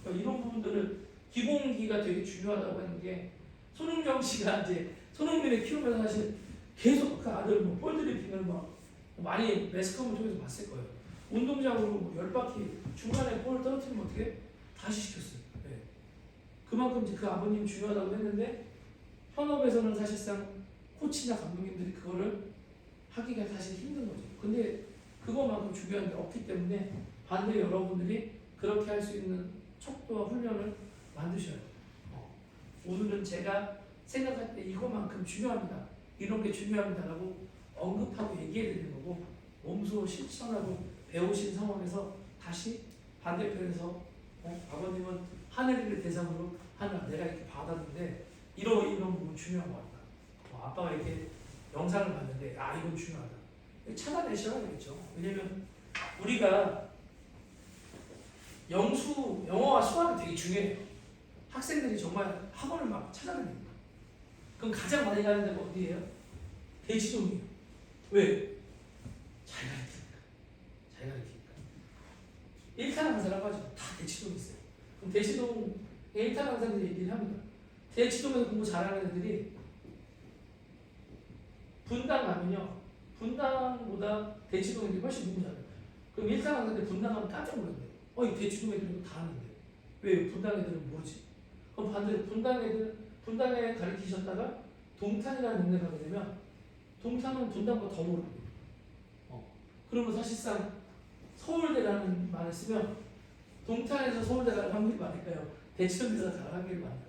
그러니까 이런 부분들을 기본기가 되게 중요하다고 하는 게 손흥정 씨가 이제 손흥민을 키우면서 사실 계속 그 아들 뭐 볼드리핑을 막 많이 매스컴을 통해서 봤을 거예요. 운동장으로 뭐 10바퀴 중간에 볼 떨어뜨리면 어떻게 다시 시켰어요. 그만큼 이제 그 아버님 중요하다고 했는데 현업에서는 사실상 코치나 감독님들이 그거를 하기가 사실 힘든 거죠. 근데 그거만큼 중요한 게 없기 때문에 반대로 여러분들이 그렇게 할 수 있는 척도와 훈련을 만드셔야 돼요. 오늘은 제가 생각할 때 이거만큼 중요합니다. 이런 게 중요합니다라고 언급하고 얘기해 드리는 거고 몸소 실천하고 배우신 상황에서 다시 반대편에서 아버님은 하늘이를 대상으로 하늘 내가 이렇게 받았는데 이런 부분 중요한 것 같다. 아빠가 이렇게 영상을 봤는데 아 이건 중요하다. 찾아내셔야 되겠죠. 왜냐면 우리가 영어와 수학이 되게 중요해요. 학생들이 정말 학원을 막 찾아다닙니다. 그럼 가장 많이 가는 데가 어디예요? 대치동이에요. 왜? 잘 가르치니까. 잘 가르치니까. 1탄 강사라고 하죠. 다 대치동에 있어요. 그럼 대치동에 1탄 강사들이 얘기를 합니다. 대치동에서 공부 잘하는 애들이 분당 가면요. 분당보다 대치동 애들이 훨씬 공부 잘해요. 그럼 1탄 강사인데 분당 가면 깜짝 놀랐대요. 이 대치동 애들은 다 아는데. 왜 분당 애들은 모르지? 그럼 반대로 분당에 가르치셨다가 동탄이라는 동네 가게 되면 동탄은 분당보다 더 모르거든요. 그러면 사실상 서울대라는 말을 쓰면 동탄에서 서울대 갈 확률이 많을까요? 대치동에서 갈 확률이 많아요.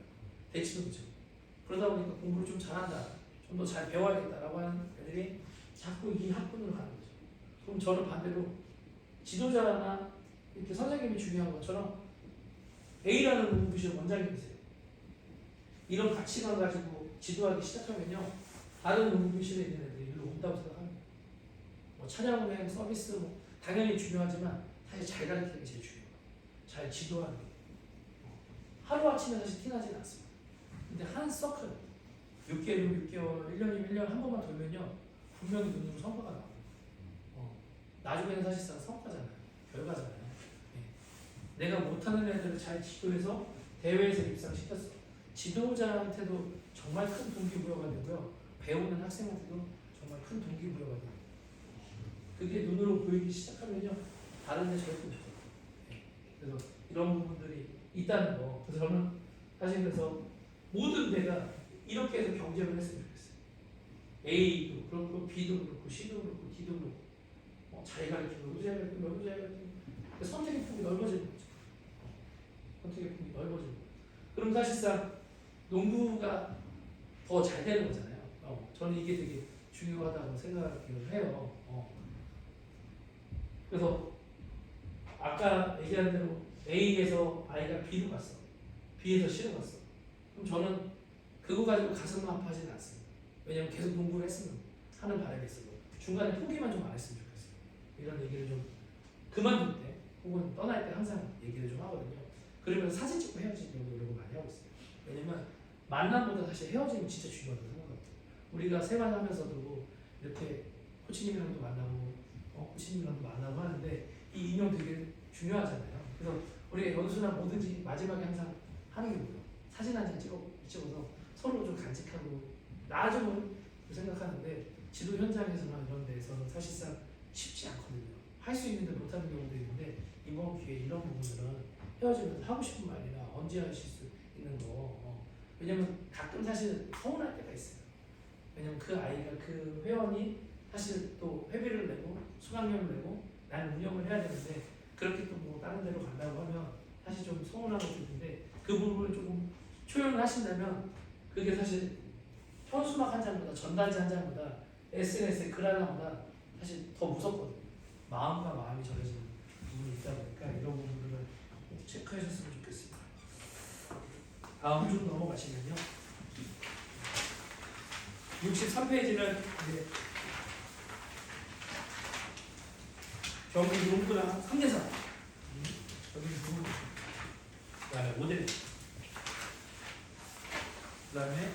대치동이죠. 그러다 보니까 공부를 좀 잘한다. 좀 더 잘 배워야겠다라고 하는 애들이 자꾸 이 학군으로 가는 거죠. 그럼 저는 반대로 지도자나 이렇게 선생님이 중요한 것처럼 A라는 공부실 원장님이세요. 이런 가치관 가지고 지도하기 시작하면요. 다른 농구실에 있는 애들이 일로 온다고 생각합니다. 차량 운행, 서비스 당연히 중요하지만 사실 잘 가르치는 게 제일 중요해요. 잘 지도하는 게. 하루아침에 사실 티나지는 않습니다. 근데 한 서클 6개월이면 6개월, 1년이면 1년 한 번만 돌면요. 분명히 눈으로 성과가 나와요. 나중에는 사실상 성과잖아요. 결과잖아요. 네. 내가 못하는 애들을 잘 지도해서 대회에서 입상시켰어. 지도자한테도 정말 큰 동기부여가 되고요. 배우는 학생한테도 정말 큰 동기부여가 돼요. 그게 눈으로 보이기 시작하면요. 다른 데 절대 못해요. 네. 그래서 이런 부분들이 있다는 거. 그래서 저는 사실 그래서 모든 데가 이렇게 해서 경쟁을 했으면 좋겠어요. A도 그렇고 B도 그렇고 C도 그렇고 D도 그렇고 잘 가르치고 여기 잘 가르치고 여기 잘 가르치고 선택의 폭이 넓어지는 거죠. 선택의 폭이 넓어지는 거죠. 그럼 사실상 농구가 더 잘 되는 거잖아요. 저는 이게 되게 중요하다고 생각을 해요. 그래서 아까 얘기한 대로 A에서 아이가 B로 갔어. B에서 C로 갔어. 그럼 저는 그거 가지고 가슴 아파하지는 않습니다. 왜냐면 계속 농구를 했으면 하는 바람이 있어요. 중간에 포기만 좀 안 했으면 좋겠어요. 이런 얘기를 좀 그만둘 때 혹은 떠날 때 항상 얘기를 좀 하거든요. 그러면 사진 찍고 헤어지려고 이런 거 많이 하고 있어요. 왜냐면 만남보다 사실 헤어지는 진짜 중요하다고 생각합니다. 우리가 생활하면서도 이렇게 코치님이랑도 만나고 코치님이랑도 만나고 하는데 이 인연 되게 중요하잖아요. 그래서 우리가 연수나 뭐든지 마지막에 항상 하는 게 뭐예요? 사진 한 장 찍어서 서로 좀 간직하고 나중을 생각하는데 지도 현장에서나 이런 데에서는 사실상 쉽지 않거든요. 할 수 있는데 못하는 경우도 있는데 이번 기회에 이런 부분들은 헤어지면서 하고 싶은 말이나 언제 하실 수 있는 거 왜냐면 가끔 사실 서운할 때가 있어요. 왜냐면 그 아이가 그 회원이 사실 또 회비를 내고 수강료를 내고 나는 운영을 해야 되는데 그렇게 또 뭐 다른 데로 간다고 하면 사실 좀 서운하고 싶은데 그 부분을 조금 초연을 하신다면 그게 사실 현수막 한 장보다 전단지 한 장보다 SNS에 글 하나보다 사실 더 무섭거든요. 마음과 마음이 전해지는 부분이 있다 보니까 이런 부분들을 꼭 체크하셨으면 좋겠습니다. 다음 좀 넘어가시면요. 63페이지는 이제 경기 농구랑 3대4 여기 누구 그 다음에 5대 그 다음에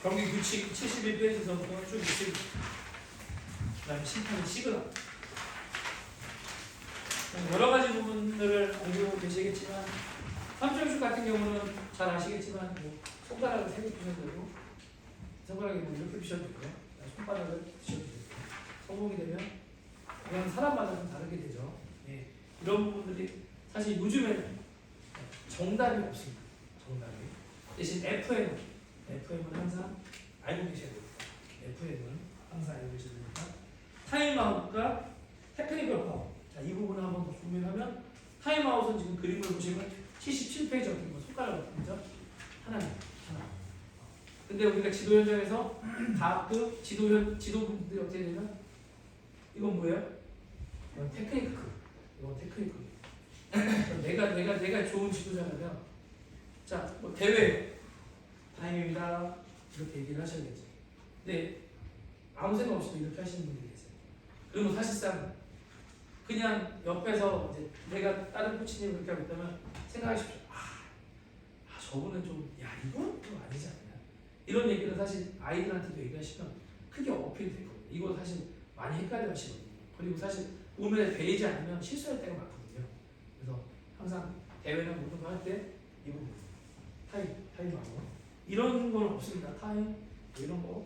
경기 규칙 71페이지서부터 쭉 있습니다. 그 다음에 심판의 시그널 여러 가지 부분들을 알고 계시겠지만 3점슛 같은 경우는 잘 아시겠지만 뭐 손가락을 3개 피셔도 되고 손가락에 뭐 이렇게 피셔도 되고요. 손바닥을 피셔도 되고 성공이 되면 그냥 사람마다 좀 다르게 되죠. 예. 이런 부분들이 사실 요즘에는 정답이 없습니다. 정답이. 대신 FM은 항상 알고 계셔야 됩니다. FM은 항상 알고 계셔야 됩니다. 타임아웃과 테크니컬 파워. 자, 이 부분을 한번 더 조명하면 타임아웃은 지금 그림을 보시면 77페이지 어떻게 보면 손가락으로 보죠? 하나. 근데 우리가 지도 현장에서 가끔 지도분들이 어떻게 되면 이건 뭐예요? 이건 테크니크. 이건 테크니크. 내가 좋은 지도자라면 자, 뭐 대회 타임입니다. 이렇게 얘기를 하셔야겠죠. 근데 아무 생각 없이도 이렇게 하시는 분들이 계세요. 그러면 사실상 그냥 옆에서 이제 내가 다른 코치님 그렇게 하고 있다면 생각하십시오. 저분은 좀, 이건 좀 아니지 않냐. 이런 얘기를 사실 아이들한테도 얘기하시면 크게 어필이 될 겁니다. 이거 사실 많이 헷갈려 하시거든요. 그리고 사실 몸에 배이지 않으면 실수할 때가 많거든요. 그래서 항상 대회나 모든 거 할 때 이 부분 타임하고 이런 건 없습니다. 타임 뭐 이런 거.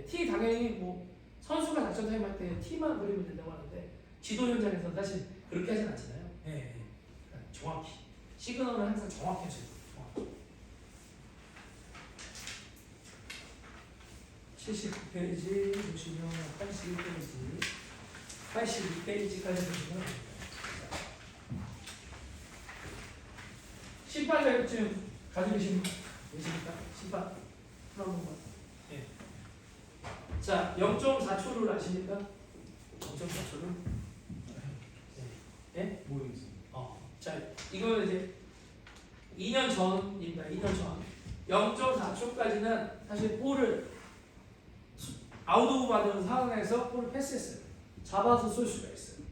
T 당연히 뭐 선수가 작전 타임 할 때 T만 그리면 된다고 하는데 지도 현장에서는 사실 그렇게 하진 않잖아요. 그러니까 정확히 시그널은 항상 정확히 하셔야 돼요. 79페이지 보시면 82페이지까지 보시면 심판 자격증 가지고 계십니까? 심판 한 번만. 자, 0.4초를 아십니까? 0.4초를? 모르겠어요. 자, 이거는 이제 2년 전입니다. 2년 전. 0.4초까지는 사실 볼을 아웃오브 받은 상황에서 볼을 패스했어요. 잡아서 쏠 수가 있어요.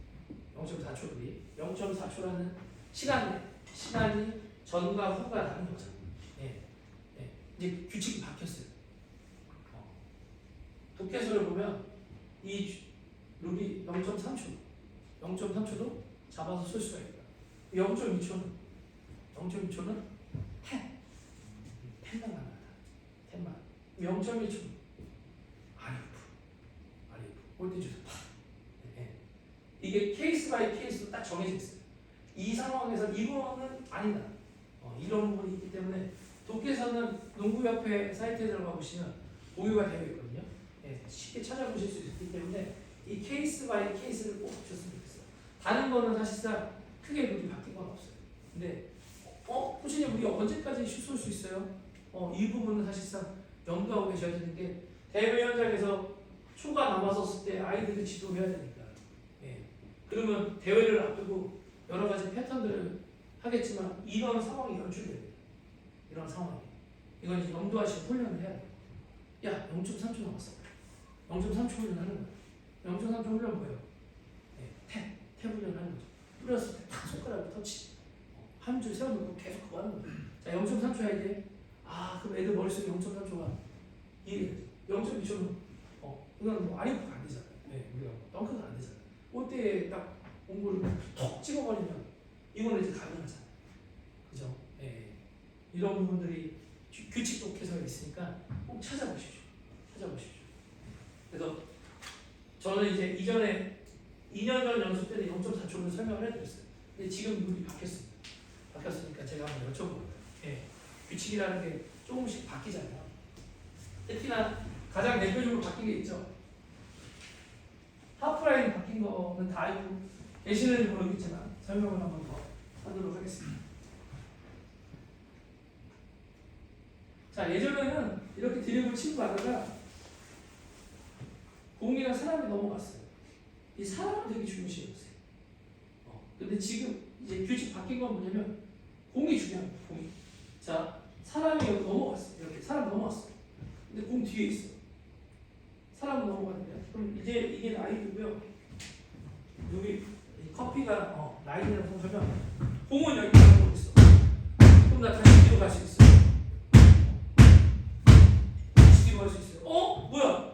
0.4초들이 0.4초라는 시간이 전과 후가 다른 거죠. 이제 규칙이 바뀌었어요. 독해서를 보면 이 룰이 0.3초도 잡아서 쏠 수가 있다. 0.2초는 펜만 나간다. 펜만. 0.1초는 아리프 골대 주서 이게 케이스 바이 케이스로 딱 정해져 있어요. 이 상황에서 이거는 아니다. 이런 부분이 있기 때문에 독해서는 농구협회 사이트에 들어가 보시면 공유가 되어 있거든요. 쉽게 찾아보실 수 있기 때문에 이 케이스 바이 케이스를 꼭 보셨으면 좋겠어요. 다른 거는 사실상 크게 룰이 바뀐 건 없어요. 근데 코치님 우리 언제까지 슛 쏠 수 있어요? 이 부분은 사실상 염두하고 계셔야 되는 게 대회 현장에서 초가 남았었을 때 아이들이 지도해야 되니까. 그러면 대회를 앞두고 여러 가지 패턴들을 하겠지만 이런 상황이 연출됩니다. 이런 상황이. 이건 이제 염두하시고 훈련을 해야 돼요. 야, 0.3초 남았어. 0.3초 훈련하는 거야. 0.3초 훈련 뭐예요? 탭 훈련하는 거죠. 뿌렸을 때 탁 손가락으로 터치. 한 줄 세워놓고 계속 그거 하는 거예요. 자, 0.3초 해야 돼. 그럼 애들 머릿속에 0.3초가 이해가 되죠. 0.2초는 이건 뭐 아리프가 안 되잖아요. 우리가 덩크가 안 되잖아요. 골대에 딱 공구를 톡 찍어버리면 이거는 이제 가능하잖아요. 그죠? 이런 부분들이 규칙 독해서가 있으니까 꼭 찾아보십시오. 그래서 저는 이제 이전에 2년 전 연습 때는 0.4초를 설명을 해드렸어요. 근데 지금 룰이 바뀌었으니까 제가 한번 여쭤보고요. 규칙이라는 게 조금씩 바뀌잖아요. 특히나 가장 대표적으로 바뀐 게 있죠. 하프라인 바뀐 거는 다 알고 계시는지 모르겠지만 설명을 한번 더 하도록 하겠습니다. 자, 예전에는 이렇게 드리블 치고 가다가 공이랑 사람이 넘어갔어요. 이 사람은 되게 중요시했어요. 근데 지금 이제 규칙 바뀐 건 뭐냐면 공이 중요합니다. 공이. 자, 사람이 여기 넘어갔어요. 이렇게 사람 넘어왔어요. 근데 공 뒤에 있어. 사람은 넘어갔는데 그럼 이제 이게 라인이고요. 여기 커피가 라인이라고 보면 공은 여기 가고 있어. 그럼 나 다시 뒤로 갈 수 있어. 다시 뒤로 갈 수 있어요. 뭐야?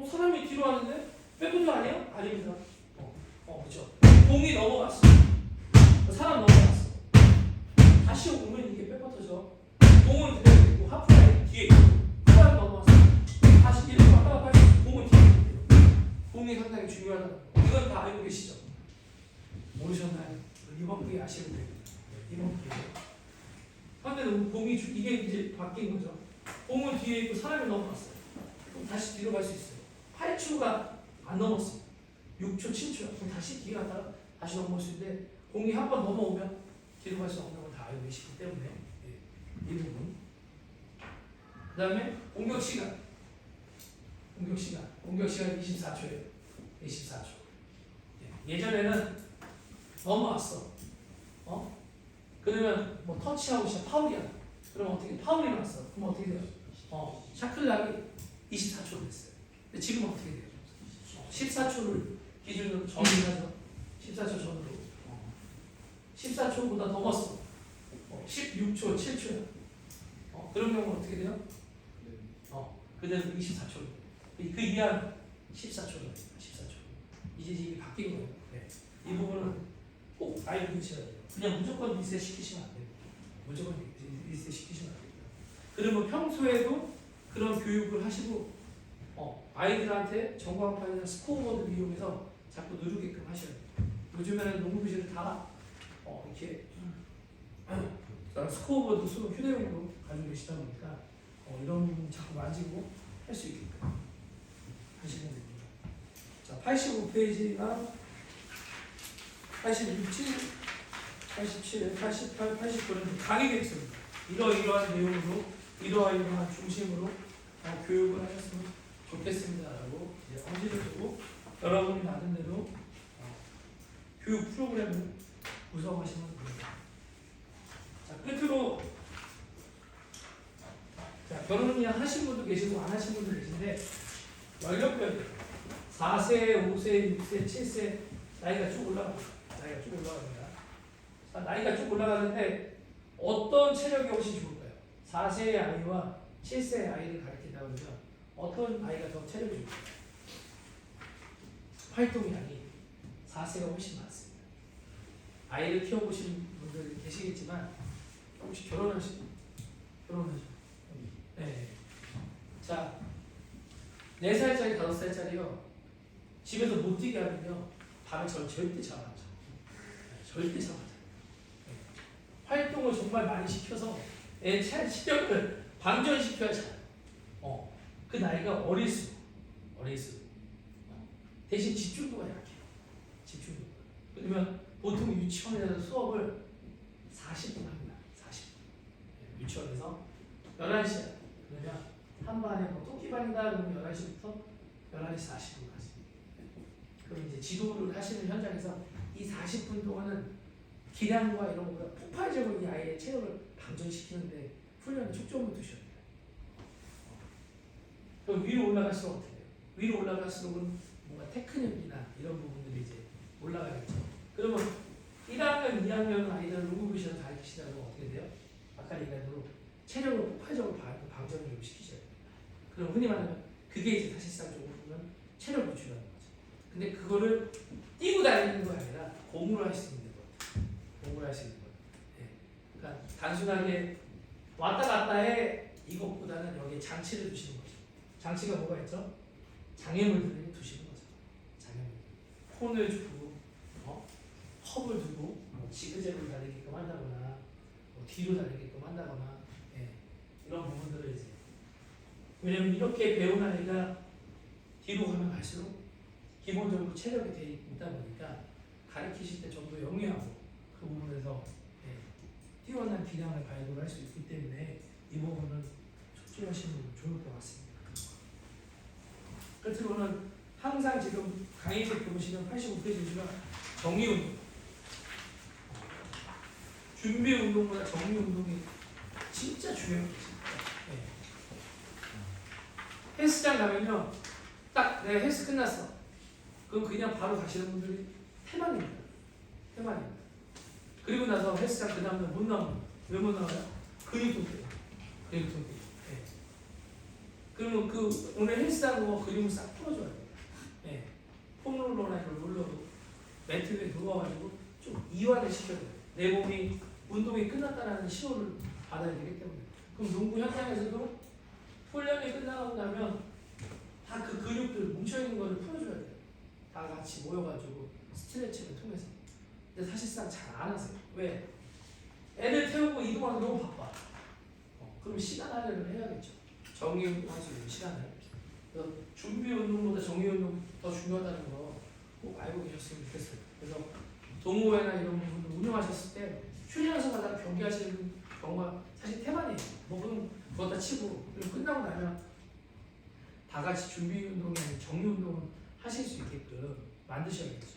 사람이 뒤로 하는데 백코트 아니야? 아닙니다. 그렇죠. 공이 넘어갔어. 사람 넘어갔어. 다시 오면 이게 백코트죠. 공은 그대로 있고 하프라인 뒤에 있고 사람 넘어왔어. 다시 이렇게 왔다 갔다 해서 공은 뒤에 있고 공이 상당히 중요하다는 거. 이건 다 알고 계시죠? 모르셨나요? 이번 기회에 아시면 됩니다. 이번 기회에. 현대는 공이 이게 이제 바뀐 거죠. 공은 뒤에 있고 사람이 넘어갔어요. 그럼 다시 뒤로 갈 수 있어요. 8초가 안 넘었어요. 6초, 7초. 그럼 다시 뒤에 갔다가 다시 넘어올 수 있는데 공이 한 번 넘어오면 뒤로 갈 수 없는 걸 다 알고 계시기 때문에 이 부분. 그 다음에 공격 시간. 공격 시간 24초예요. 24초. 예전에는 넘어왔어. 그러면 뭐 터치아웃이야, 파울이야. 그럼 어떻게 파울이 났어? 그럼 어떻게 돼요? 샤클락이 24초로 됐어요. 근데 지금 어떻게 돼요? 14초를 기준으로 정의하죠. 14초 전으로. 14초보다 넘었어. 16초, 7초야. 그런 경우는 어떻게 돼요? 그대로 24초. 그 이하는 14초로. 14초. 이제 이게 바뀐 거예요. 네. 이 부분은 꼭 알고 계셔야 돼요. 그냥 무조건 리셋 시키시면 안 돼요. 무조건 리셋 시키시면 안 돼요. 그러면 평소에도 그런 교육을 하시고 아이들한테 전광판이나 스코어보드를 이용해서 자꾸 누르게끔 하셔야 돼요. 요즘에는 농구부실을 다 이렇게 스코어보드 수로 휴대용으로 가지고 계시다 보니까 이런 부분 자꾸 만지고 할 수 있게끔 하시면 됩니다. 자, 85페이지가 86, 87, 88, 89는 강의 계획서입니다. 이러이러한 내용으로 이러이러한 중심으로 교육을 하셨으면 좋겠습니다라고 언지를 두고 여러분이 만든 대로 교육 프로그램을 구성하시면 됩니다. 자, 끝으로 결혼을 그냥 하신 분도 계시고 안 하신 분도 계신데 연령별 4세, 5세, 6세, 7세 나이가 쭉 올라갑니다. 나이가 쭉 올라가는데 어떤 체력이 훨씬 좋을까요? 4세의 아이와 7세의 아이를 가르친다 그러면 어떤 아이가 더 체력이 좋을까요? 활동량이 4세가 훨씬 많습니다. 아이를 키워보신 분들 계시겠지만 혹시 결혼하시죠? 네. 자, 4살짜리, 5살짜리요. 집에서 못 뛰게 하면요. 밤에 절대 잠 안 자. 절대 잠 안 자. 활동을 정말 많이 시켜서 애 체력을 방전시켜야 자요. 그 나이가 어릴수록. 대신 집중도가 약해요. 집중도. 그러면 보통 유치원에서 수업을 40분 합니다. 40분. 유치원에서 11시야. 그러면 한 반에 뭐 토끼반이다 그러면 11시부터 11시 40분까지. 그럼 이제 지도를 하시는 현장에서 이 40분 동안은 기량과 이런 거보다 폭발적으로 이 아이의 체력을 방전시키는데 훈련에 초점을 두셔야 돼요. 그럼 위로 올라갈수록 어떻게 돼요? 위로 올라갈수록은 뭔가 테크닉이나 이런 부분들이 이제 올라가겠죠. 그러면 1학년, 2학년 아이들 농구부시를 가르치시다가 어떻게 돼요? 아까 얘기한 대로 체력을 폭발적으로 방전을 좀 시키셔야 돼요. 그럼 흔히 말하면 그게 이제 사실상 조금 보면 체력 유출하는 거죠. 근데 그거를 뛰고 다니는 거 아니라 공으로 할 수 있는 것 같아요. 공으로 할 수 있는 것 같아요. 그러니까 단순하게 왔다 갔다 해 이것보다는 여기에 장치를 두시는 거죠. 장치가 뭐가 있죠? 장애물들을 두시는 거죠. 장애물. 콘을 주고, 컵을 두고, 지그재그로 달리게끔 한다거나, 뒤로 달리게끔 한다거나, 이런 부분들을 이제. 왜냐면 이렇게 배운 아이가 뒤로 가면 갈수록 기본적으로 체력이 돼 있다 보니까 가르치실 때 좀 더 영리하고 그 부분에서 뛰어난 기량을 발굴할 수 있기 때문에 이 부분은 촉진하시면 좋을 것 같습니다. 끝으로는 항상 지금 강의책 보시면 85페이지가 정리운동, 준비운동보다 정리운동이 진짜 중요해요. 헬스장 가면요, 딱 내가 헬스 끝났어. 그럼 그냥 바로 가시는 분들이 태만입니다. 그리고 나서 헬스장 그 다음날 못 나옵니다. 왜 못 나와요? 근육통 때문에. 그러면 그 오늘 헬스장 거 근육을 싹 풀어줘야 돼요. 폼롤러나 이걸 눌러도 매트 위에 누워가지고 좀 이완을 시켜야 돼요. 내 몸이 운동이 끝났다는 신호를 받아야 되기 때문에. 그럼 농구 현장에서도 훈련이 끝나고 나면 다 그 근육들 뭉쳐있는 거를 풀어줘야 돼요. 다 같이 모여가지고 스트레칭을 통해서. 근데 사실상 잘 안 하세요. 왜? 애들 태우고 이동하기 너무 바빠. 그럼 시간 할애를 해야겠죠. 정의 운동할 수 있는 시간을. 그래서 준비 운동보다 정의 운동이 더 중요하다는 거 꼭 알고 계셨으면 좋겠어요. 그래서 동호회나 이런 부분을 운영하셨을 때 휴양소마다 경기하시는 경우가 사실 태반이에요. 뭐 그럼 그거 다 치고 그리고 끝나고 나면 다 같이 준비 운동이 아닌 정의 운동을 하실 수 있게끔 만드셔야겠죠.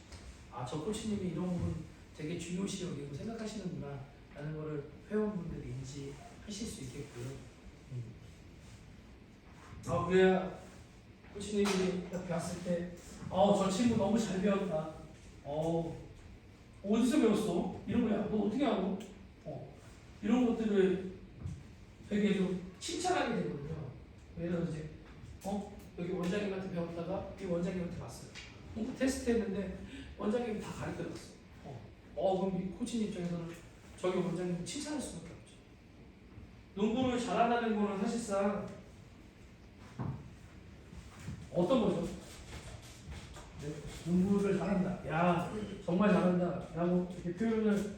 아, 저 코치님이 이런 부분 되게 중요시 여기고 생각하시는구나 라는 거를 회원분들이 인지하실 수 있게끔. 그래야 코치님이 옆에 왔을 때 저 친구 너무 잘 배웠다. 어디서 배웠어? 이런 거야. 너 어떻게 하고? 이런 것들을 되게 좀 칭찬하게 되거든요. 예를 들어서 이제 여기 원장님한테 배웠다가 이 원장님한테 갔어요. 테스트 했는데 원장님이 다 가르쳐줬어. 그럼 이 코치님 입장에서는 저기 원장님 칭찬할 수밖에 없죠. 농구를 잘한다는 거는 사실상 어떤 거죠? 네, 농구를 잘한다. 야, 정말 잘한다. 라고 이렇게 표현을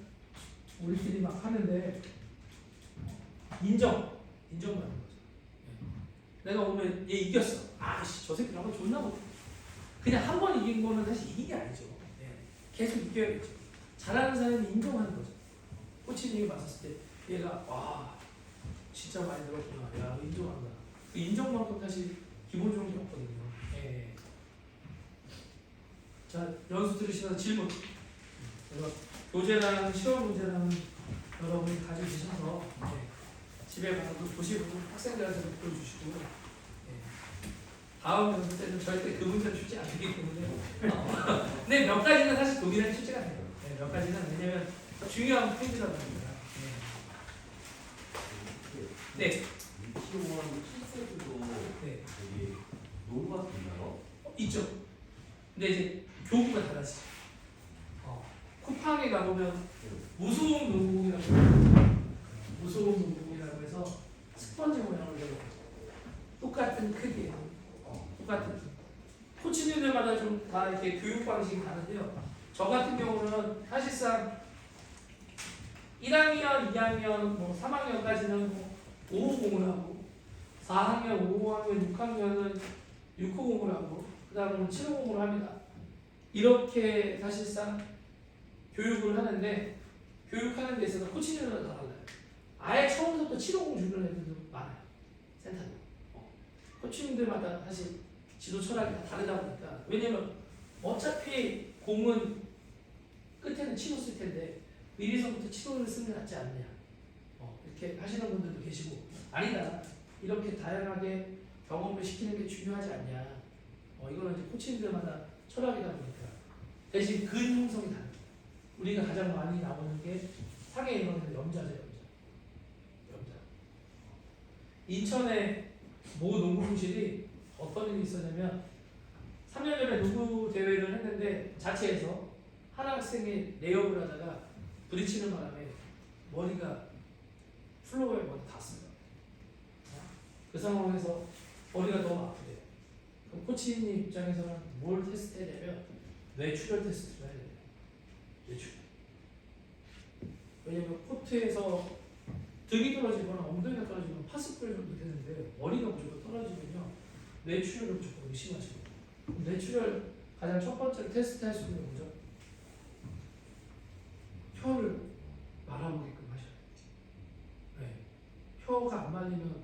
우리끼리 막 하는데 인정받는 거죠. 내가 오늘 얘 이겼어. 저 새끼 나보다 존나 못해. 그냥 한 번 이긴 거는 사실 이긴 게 아니죠. 계속 이겨야겠죠. 잘하는 사람이 인정하는 거죠. 코치님이 봤었을 때 얘가 진짜 많이 늘었구나. 야, 인정한다. 그 인정만큼 사실 기본적인 게 없거든요. 자, 연수 들으시면서 질문. 그래서 교재랑 시험 문제랑 여러분이 가지고 계셔서 집에 가서 보시고 학생들한테 보여주시고 다음 연수 때는 절대 그 문제는 출제 안 되기 때문에 근데 몇 가지는 사실 동일하게 출제가 돼요. 몇 가지는 왜냐면 중요한 포인트라고 합니다. 네. 유치원 7세들도 네. 여기 농구가 있나요? 있죠. 근데 이제 교구가 달라지죠. 쿠팡에 가보면 무소음 농구공이라고 해서 스펀지 모양을 내고 똑같은 크기에 똑같은 코치님들마다 좀 다 이렇게 교육 방식이 다른데요. 저 같은 경우는 사실상 1학년, 2학년, 3학년까지는 550을 하고 4학년, 5학년, 6학년은 650을 하고 그 다음은 750을 합니다. 이렇게 사실상 교육을 하는데 교육하는 데 있어서 코치님들은 다 달라요. 아예 처음부터 750 주는 애들도 많아요. 센터도. 코치님들마다 사실 지도 철학이 다 다르다 보니까 왜냐면 어차피 공은 끝에는 치로 쓸 텐데 미리서부터 치로를 쓰는 게 낫지 않느냐 이렇게 하시는 분들도 계시고 아니다 이렇게 다양하게 경험을 시키는 게 중요하지 않냐 이거는 이제 코치님들마다 철학이다 보니까 대신 근 형성이 다릅니다. 우리가 가장 많이 나오는 게 상해 인원에서 염자죠. 염자. 인천의 모 농구부실이 어떤 일이 있었냐면 3년 전에 농구 대회를 했는데 자체에서 한 학생이 레이업을 하다가 부딪히는 바람에 머리가 플로어에 먼저 닿았어요. 그 상황에서 머리가 너무 아프대요. 그럼 코치님 입장에서는 뭘 테스트해야 되면 뇌출혈 테스트를 해야 돼요. 뇌출혈. 왜냐면 코트에서 등이 떨어지거나 엉덩이가 떨어지면 파스풀 정도 되는데 머리가 무조건 떨어지면요 뇌출혈을 무조건 의심하시고 뇌출혈 가장 첫 번째로 테스트할 수 있는 게 뭐죠? 혀를 말아보게끔 하셔야 돼요. 네. 혀가 안 말리면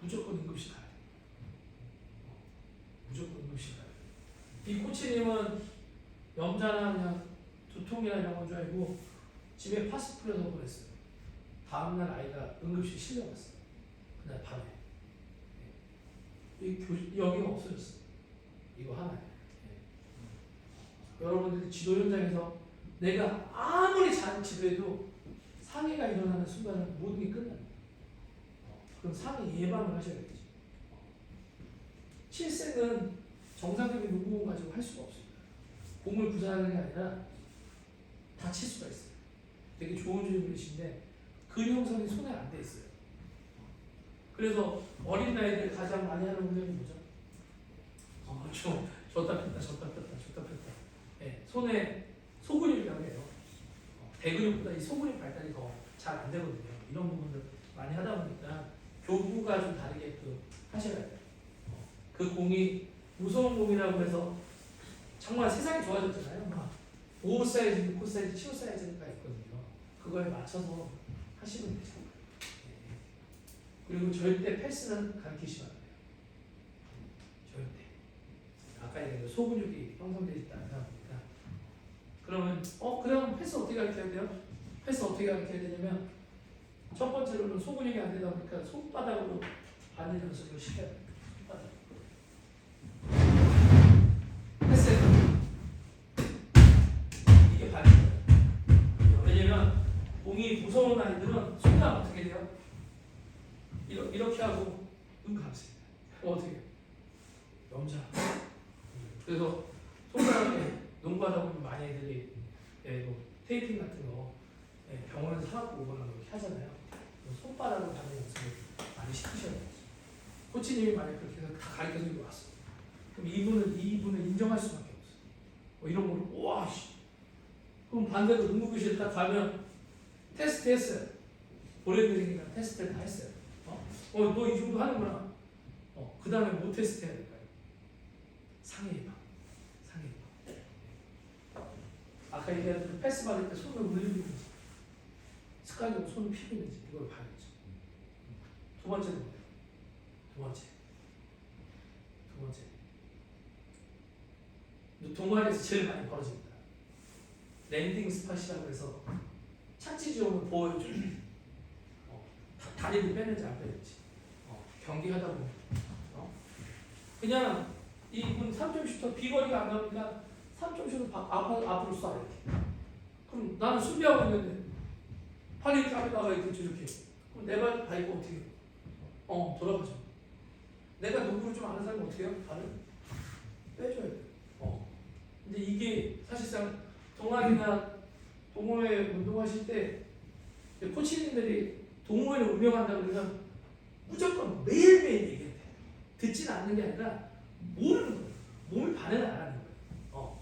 무조건 응급실 가야 돼요. 무조건 응급실 가야 돼요. 이 코치님은 염자나 그냥 두통이나 이런 건 줄 알고 집에 파스풀에 넣어버렸어요. 다음날 아이가 응급실 실려갔어요. 그날 밤에. 여기가 없어졌어요. 이거 하나에. 여러분들이 지도 현장에서 내가 아무리 잘 지도해도 상해가 일어나는 순간은 모든 게 끝납니다. 그럼 상해 예방을 하셔야겠죠. 실생은 정상적인 농구공 가지고 할 수가 없습니다. 공을 구사하는 게 아니라 다칠 수가 있어요. 되게 좋은 질문이신데 근 형성이 손에 안 돼 있어요. 그래서 어린 나이들 가장 많이 하는 운동이 뭐죠? 줬다 폈다. 네, 손에 소근육이라고 해요. 대근육보다 이 소근육 발달이 더 잘 안 되거든요. 이런 부분들 많이 하다 보니까 교구가 좀 다르게 또 하셔야 돼요. 그 공이 무서운 공이라고 해서 정말 세상이 좋아졌잖아요. 막 5 사이즈, 6 사이즈, 7 사이즈가 있거든요. 그거에 맞춰서 하시면 되죠. 예. 그리고 절대 패스는 가르치시면 안 돼요. 절대. 아까 얘기한 소근육이 형성되어 있다는 보니까 그러면 그럼 패스 어떻게 가르쳐야 돼요? 패스 어떻게 가르쳐야 되냐면 첫 번째로는 소근육이 안 되다 보니까 손바닥으로 받는 연습을 시켜야 돼요. 손바닥. 패스에서 이게 받는 거예요. 왜냐면 공이 무서운 아이들은 순간 어떻게 돼요? 이렇게 하고 눈 감으세요. 어떻게 해요? 염자. 그래서 손가락에 농구하다 보면 많이 애들이 뭐 테이핑 같은 거 병원에서 사갖고 오거나 그렇게 하잖아요. 손바닥으로 받는 연습을 많이 시키셔야 돼요. 코치님이 만약 그렇게 해서 다 가르쳐서 이거 왔어. 그럼 이분을 인정할 수밖에 없어. 이런 거를 와 씨. 그럼 반대로 농구교실 딱 가면 테스트 했어요. 보내드리니까 테스트를 다 했어요. 너 이 정도 하는구나. 그 다음에 뭐 테스트 해야 될까요? 상해입학. 아까 얘기한 패스 받을 때 손을 올리는지 습관적으로 손을 피고 있는지 이걸 봐야겠죠. 두 번째는 뭐예요? 두 번째. 동아리에서 제일 많이 벌어집니다. 랜딩 스팟이라고 해서 착지 지점을 보여주는 다리를 빼는지 안 빼는지 경기하다 보면 그냥 이분 3점 슈터 비거리가 안 나오니까 3점 슈터 앞으로 쏴 이렇게. 그럼 나는 수비하고 있는데 팔이 이렇게 앞에 나가 있겠지 이렇게. 그럼 내 발 밟고 어떻게 해요? 돌아가죠. 내가 농구를 좀 아는 사람은 어떻게 해요? 발을 빼줘야 돼요. 근데 이게 사실상 동아리나 동호회 운동하실 때 코치님들이 동호회를 운영한다고 그러면 무조건 매일매일 얘기해야 돼요. 듣지는 않는 게 아니라 모르는 거예요. 몸이 반응을 안 하는 거예요.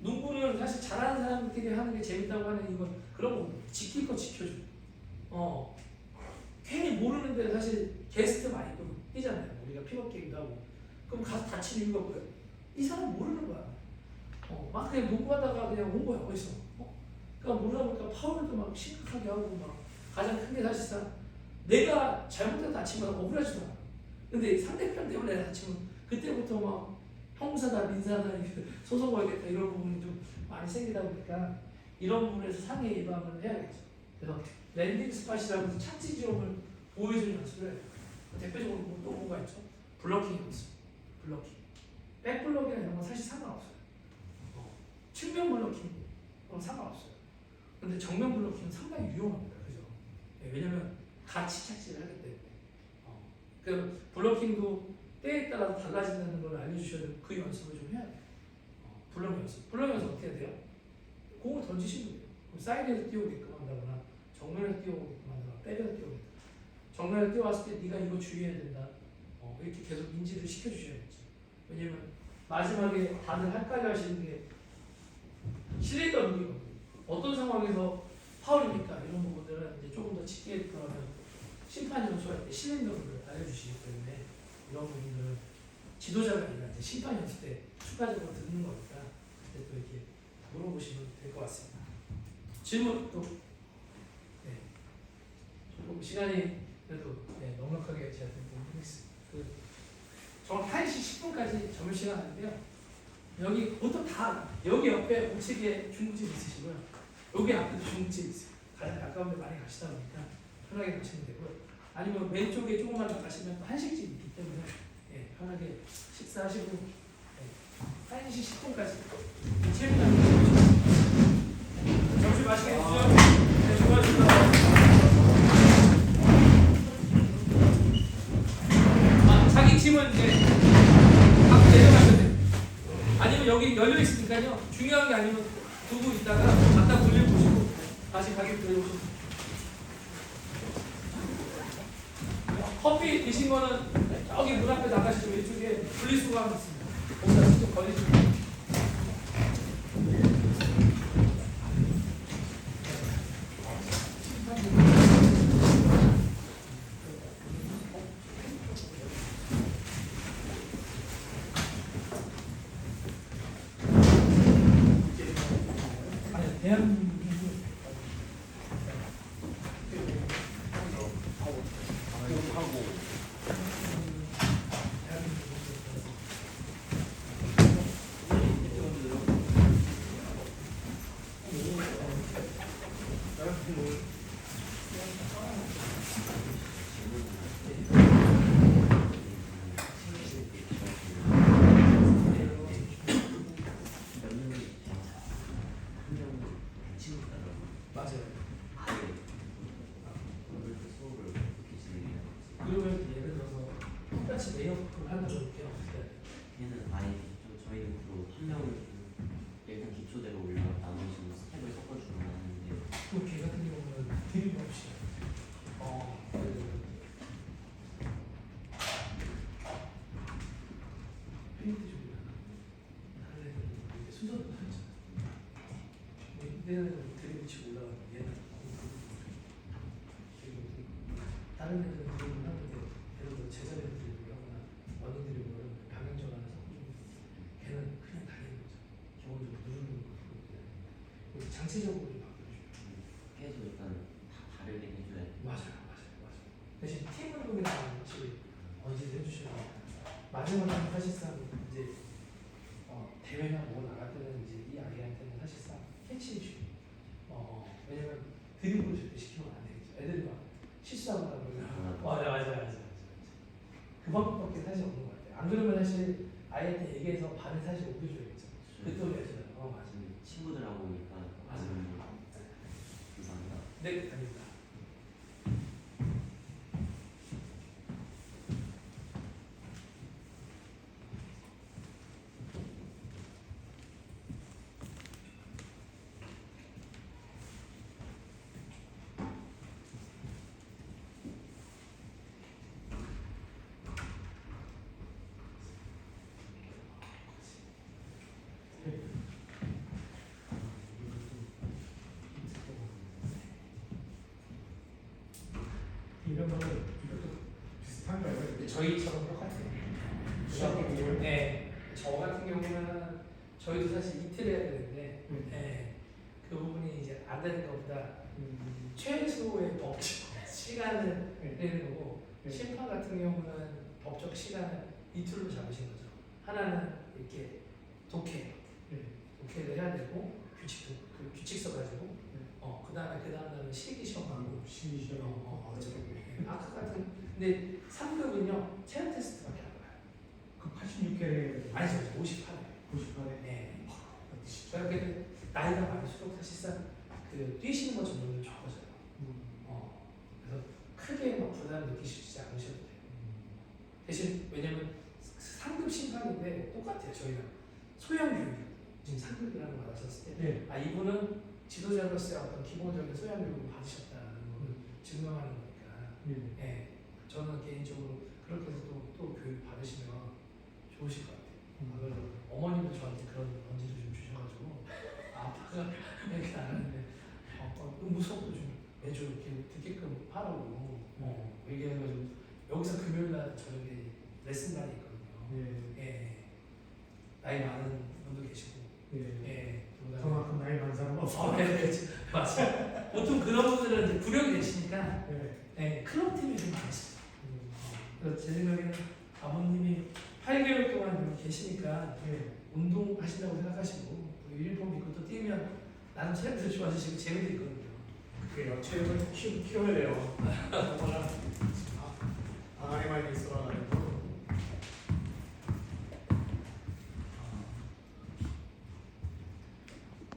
농구는 사실 잘하는 사람들끼리 하는 게 재밌다고 하는 이건 그런 거 지킬 거 지켜줘. 괜히 모르는 데는 사실 게스트 많이 뛰잖아요. 우리가 픽업 게임도 하고. 그럼 가서 다치는 이유가 뭐예요? 이 사람 모르는 거야. 막 그냥 농구하다가 그냥 온 거야. 어디서? 그러니까 모르다 보니까 파울도 막 심각하게 하고 막 가장 큰 게 사실상 내가 잘못해서 다치면 억울하지도 않아. 근데 상대편 때문에 내가 다치면 그때부터 막 형사다 민사다 소송 걸겠다 이런 부분이 좀 많이 생기다 보니까 이런 부분에서 상해 예방을 해야겠죠. 그래서 랜딩 스팟이라고 해서 착지 지점을 보여주는 연습을 해요. 대표적으로 또 뭐가 있죠? 블로킹 연습. 블로킹. 백 블로킹이나 이런 건 사실 상관없어요. 측면 블로킹 그건 상관없어요. 근데 정면 블로킹은 상당히 위험합니다. 그죠? 왜냐면 같이 착지를 하기 때문에. 그 블로킹도 때에 따라서 달라진다는 걸 알려주셔야 되고 그 연습을 좀 해야 돼요. 블록 연습. 블록 연습 어떻게 해야 돼요? 공을 던지시면 돼요. 그럼 사이드에서 뛰어오게끔 한다거나 정면에서 뛰어오게끔 한다거나 백에서 뛰어오게끔. 정면에 뛰어왔을 때 네가 이거 주의해야 된다. 이렇게 계속 인지를 시켜주셔야겠죠. 왜냐면 마지막에 다들 헷갈려 하시는 게 실린 던지거든요. 어떤 상황에서 파울입니까? 이런 부분들은 이제 조금 더 짙게 들어가면 심판이 연수할 때 실린 던지를 알려주시기 때문에 이런 부분들은 지도자가 아니라 이제 심판 연습 때 추가적으로 듣는 거니까 그때 또 이렇게 물어보시면 될 것 같습니다. 질문 또 조금 시간이 그래도 넉넉하게 제가 드리겠습니다. 정확히 1시 10분까지 점심시간인데요. 여기 보통 다 여기 옆에 우측에 중국집 있으시고요. 여기 앞에도 중국집 있어요. 가장 가까운 데 많이 가시다 보니까 편하게 가시면 되고요. 아니면 왼쪽에 조금만 나가시면 또 한식집이 있기 때문에 편하게 식사하시고 1시 10분까지 체육관 점심 맛있게 드세요. 수고하셨습니다. 자기 팀은 이제 각 내려가셔야 돼요. 아니면 여기 열려 있으니까요. 중요한 게 아니면 두고 있다가 갖다 돌려보시고 다시 가게 돌려보시면 돼요. 커피 드신 거는 여기 문 앞에 나가시죠. 왼쪽에 분리수거함 있습니다. 거기다 직접 걸리시면 돼요. 대한민국 맞아요. 그러면 예를 들어서 똑같이 레이어업을 한다고 이렇게 어떻게 해야 돼요? 걔는 아예 저희는 한 명을 일단 기초대로 올려서 나머지는 스텝을 섞어주면 하는데 그럼 걔 같은 경우는 드립 없이 페인트 쪽이나 다른 애들은 이렇게 순서도 다르잖아. 얘는 드립을 치고 올라가고 얘는 다른 애들은 드립을 하는데 예를 들어 제자리 드립을 하거나 어느 드립을 하면 방향 전환을 섞어주는 걔는 그냥 달리는 거죠. 기본적으로 누르는 거 장치적으로 좀 바꿔주죠. 계속 일단 다 다르게 해줘야 돼. 맞아요. 대신 팀을 보게 되면 확실히 언제든 해주셔야 돼요. 마지막에 사실상 이제 대회나 뭐 나갈 때는 이제 이 아이한테는 사실상 캐치해주고 왜냐면 드리블을 절대 시키면 안 되겠죠. 애들이 막 실수하거나 그러면 맞아. 그 방법밖에 사실 없는 것 같아요. 안 그러면 사실 아이한테 얘기해서 반을 사실 옮겨줘야겠죠. 그때 올려주잖아요. 맞아. 친구들하고 오니까 맞아. 감사합니다. 네, 아닙니다. 이런 거는 이것도 비슷한가요? 근데 저희처럼 똑같아요. 네, 저 같은 경우는 저희도 사실 이틀 해야 되는데 그 부분이 이제 안 되는 것보다 최소의 법적 시간을 내는 거고 심판 같은 경우는 법적 시간을 이틀로 잡으신 거죠. 하나는 이렇게 독해를 해야 되고 규칙서 가지고 그 다음 날은 실기 시험하고 아까 같은 근데 3급은요 체력 테스트밖에 안 봐요. 그 86개 아니죠 58회. 98에 네. 그러니까 나이가 많을수록 사실상 그 뛰시는 거 점점 적어져요. 그래서 크게 막 부담 느끼시지 않으셔도 돼요. 대신 왜냐면 3급 심판인데 똑같아요. 저희랑 소양 교육 지금 3급이라는 거 받았었을 때 이분은 지도자로서의 어떤 기본적인 소양 교육을 받으셨다는 걸 증명하는 거니까 저는 개인적으로 그렇게 해서 또 교육 받으시면 좋으실 것 같아요. 그래서 어머님도 저한테 그런 언지를 좀 주셔가지고 아빠가 이렇게 안 하는데 음수업도 좀 매주 이렇게 듣게끔 하라고 얘기해가지고 여기서 금요일날 저녁에 레슨날이 있거든요. 나이 많은 분도 계시고 그만큼 나이 많은 사람은 없어. 맞아요. 보통 그런 분들은 이제 구력이 되시니까 클럽 팀이 좀 많으시죠. 그래서 제 생각에는 아버님이 8개월 동안 여기 계시니까 운동하신다고 생각하시고 또 유니폼 입고 또 뛰면 나름 체력도 좋아지시고 재미도 있거든요. 그래요. 체력을 키워야 돼요.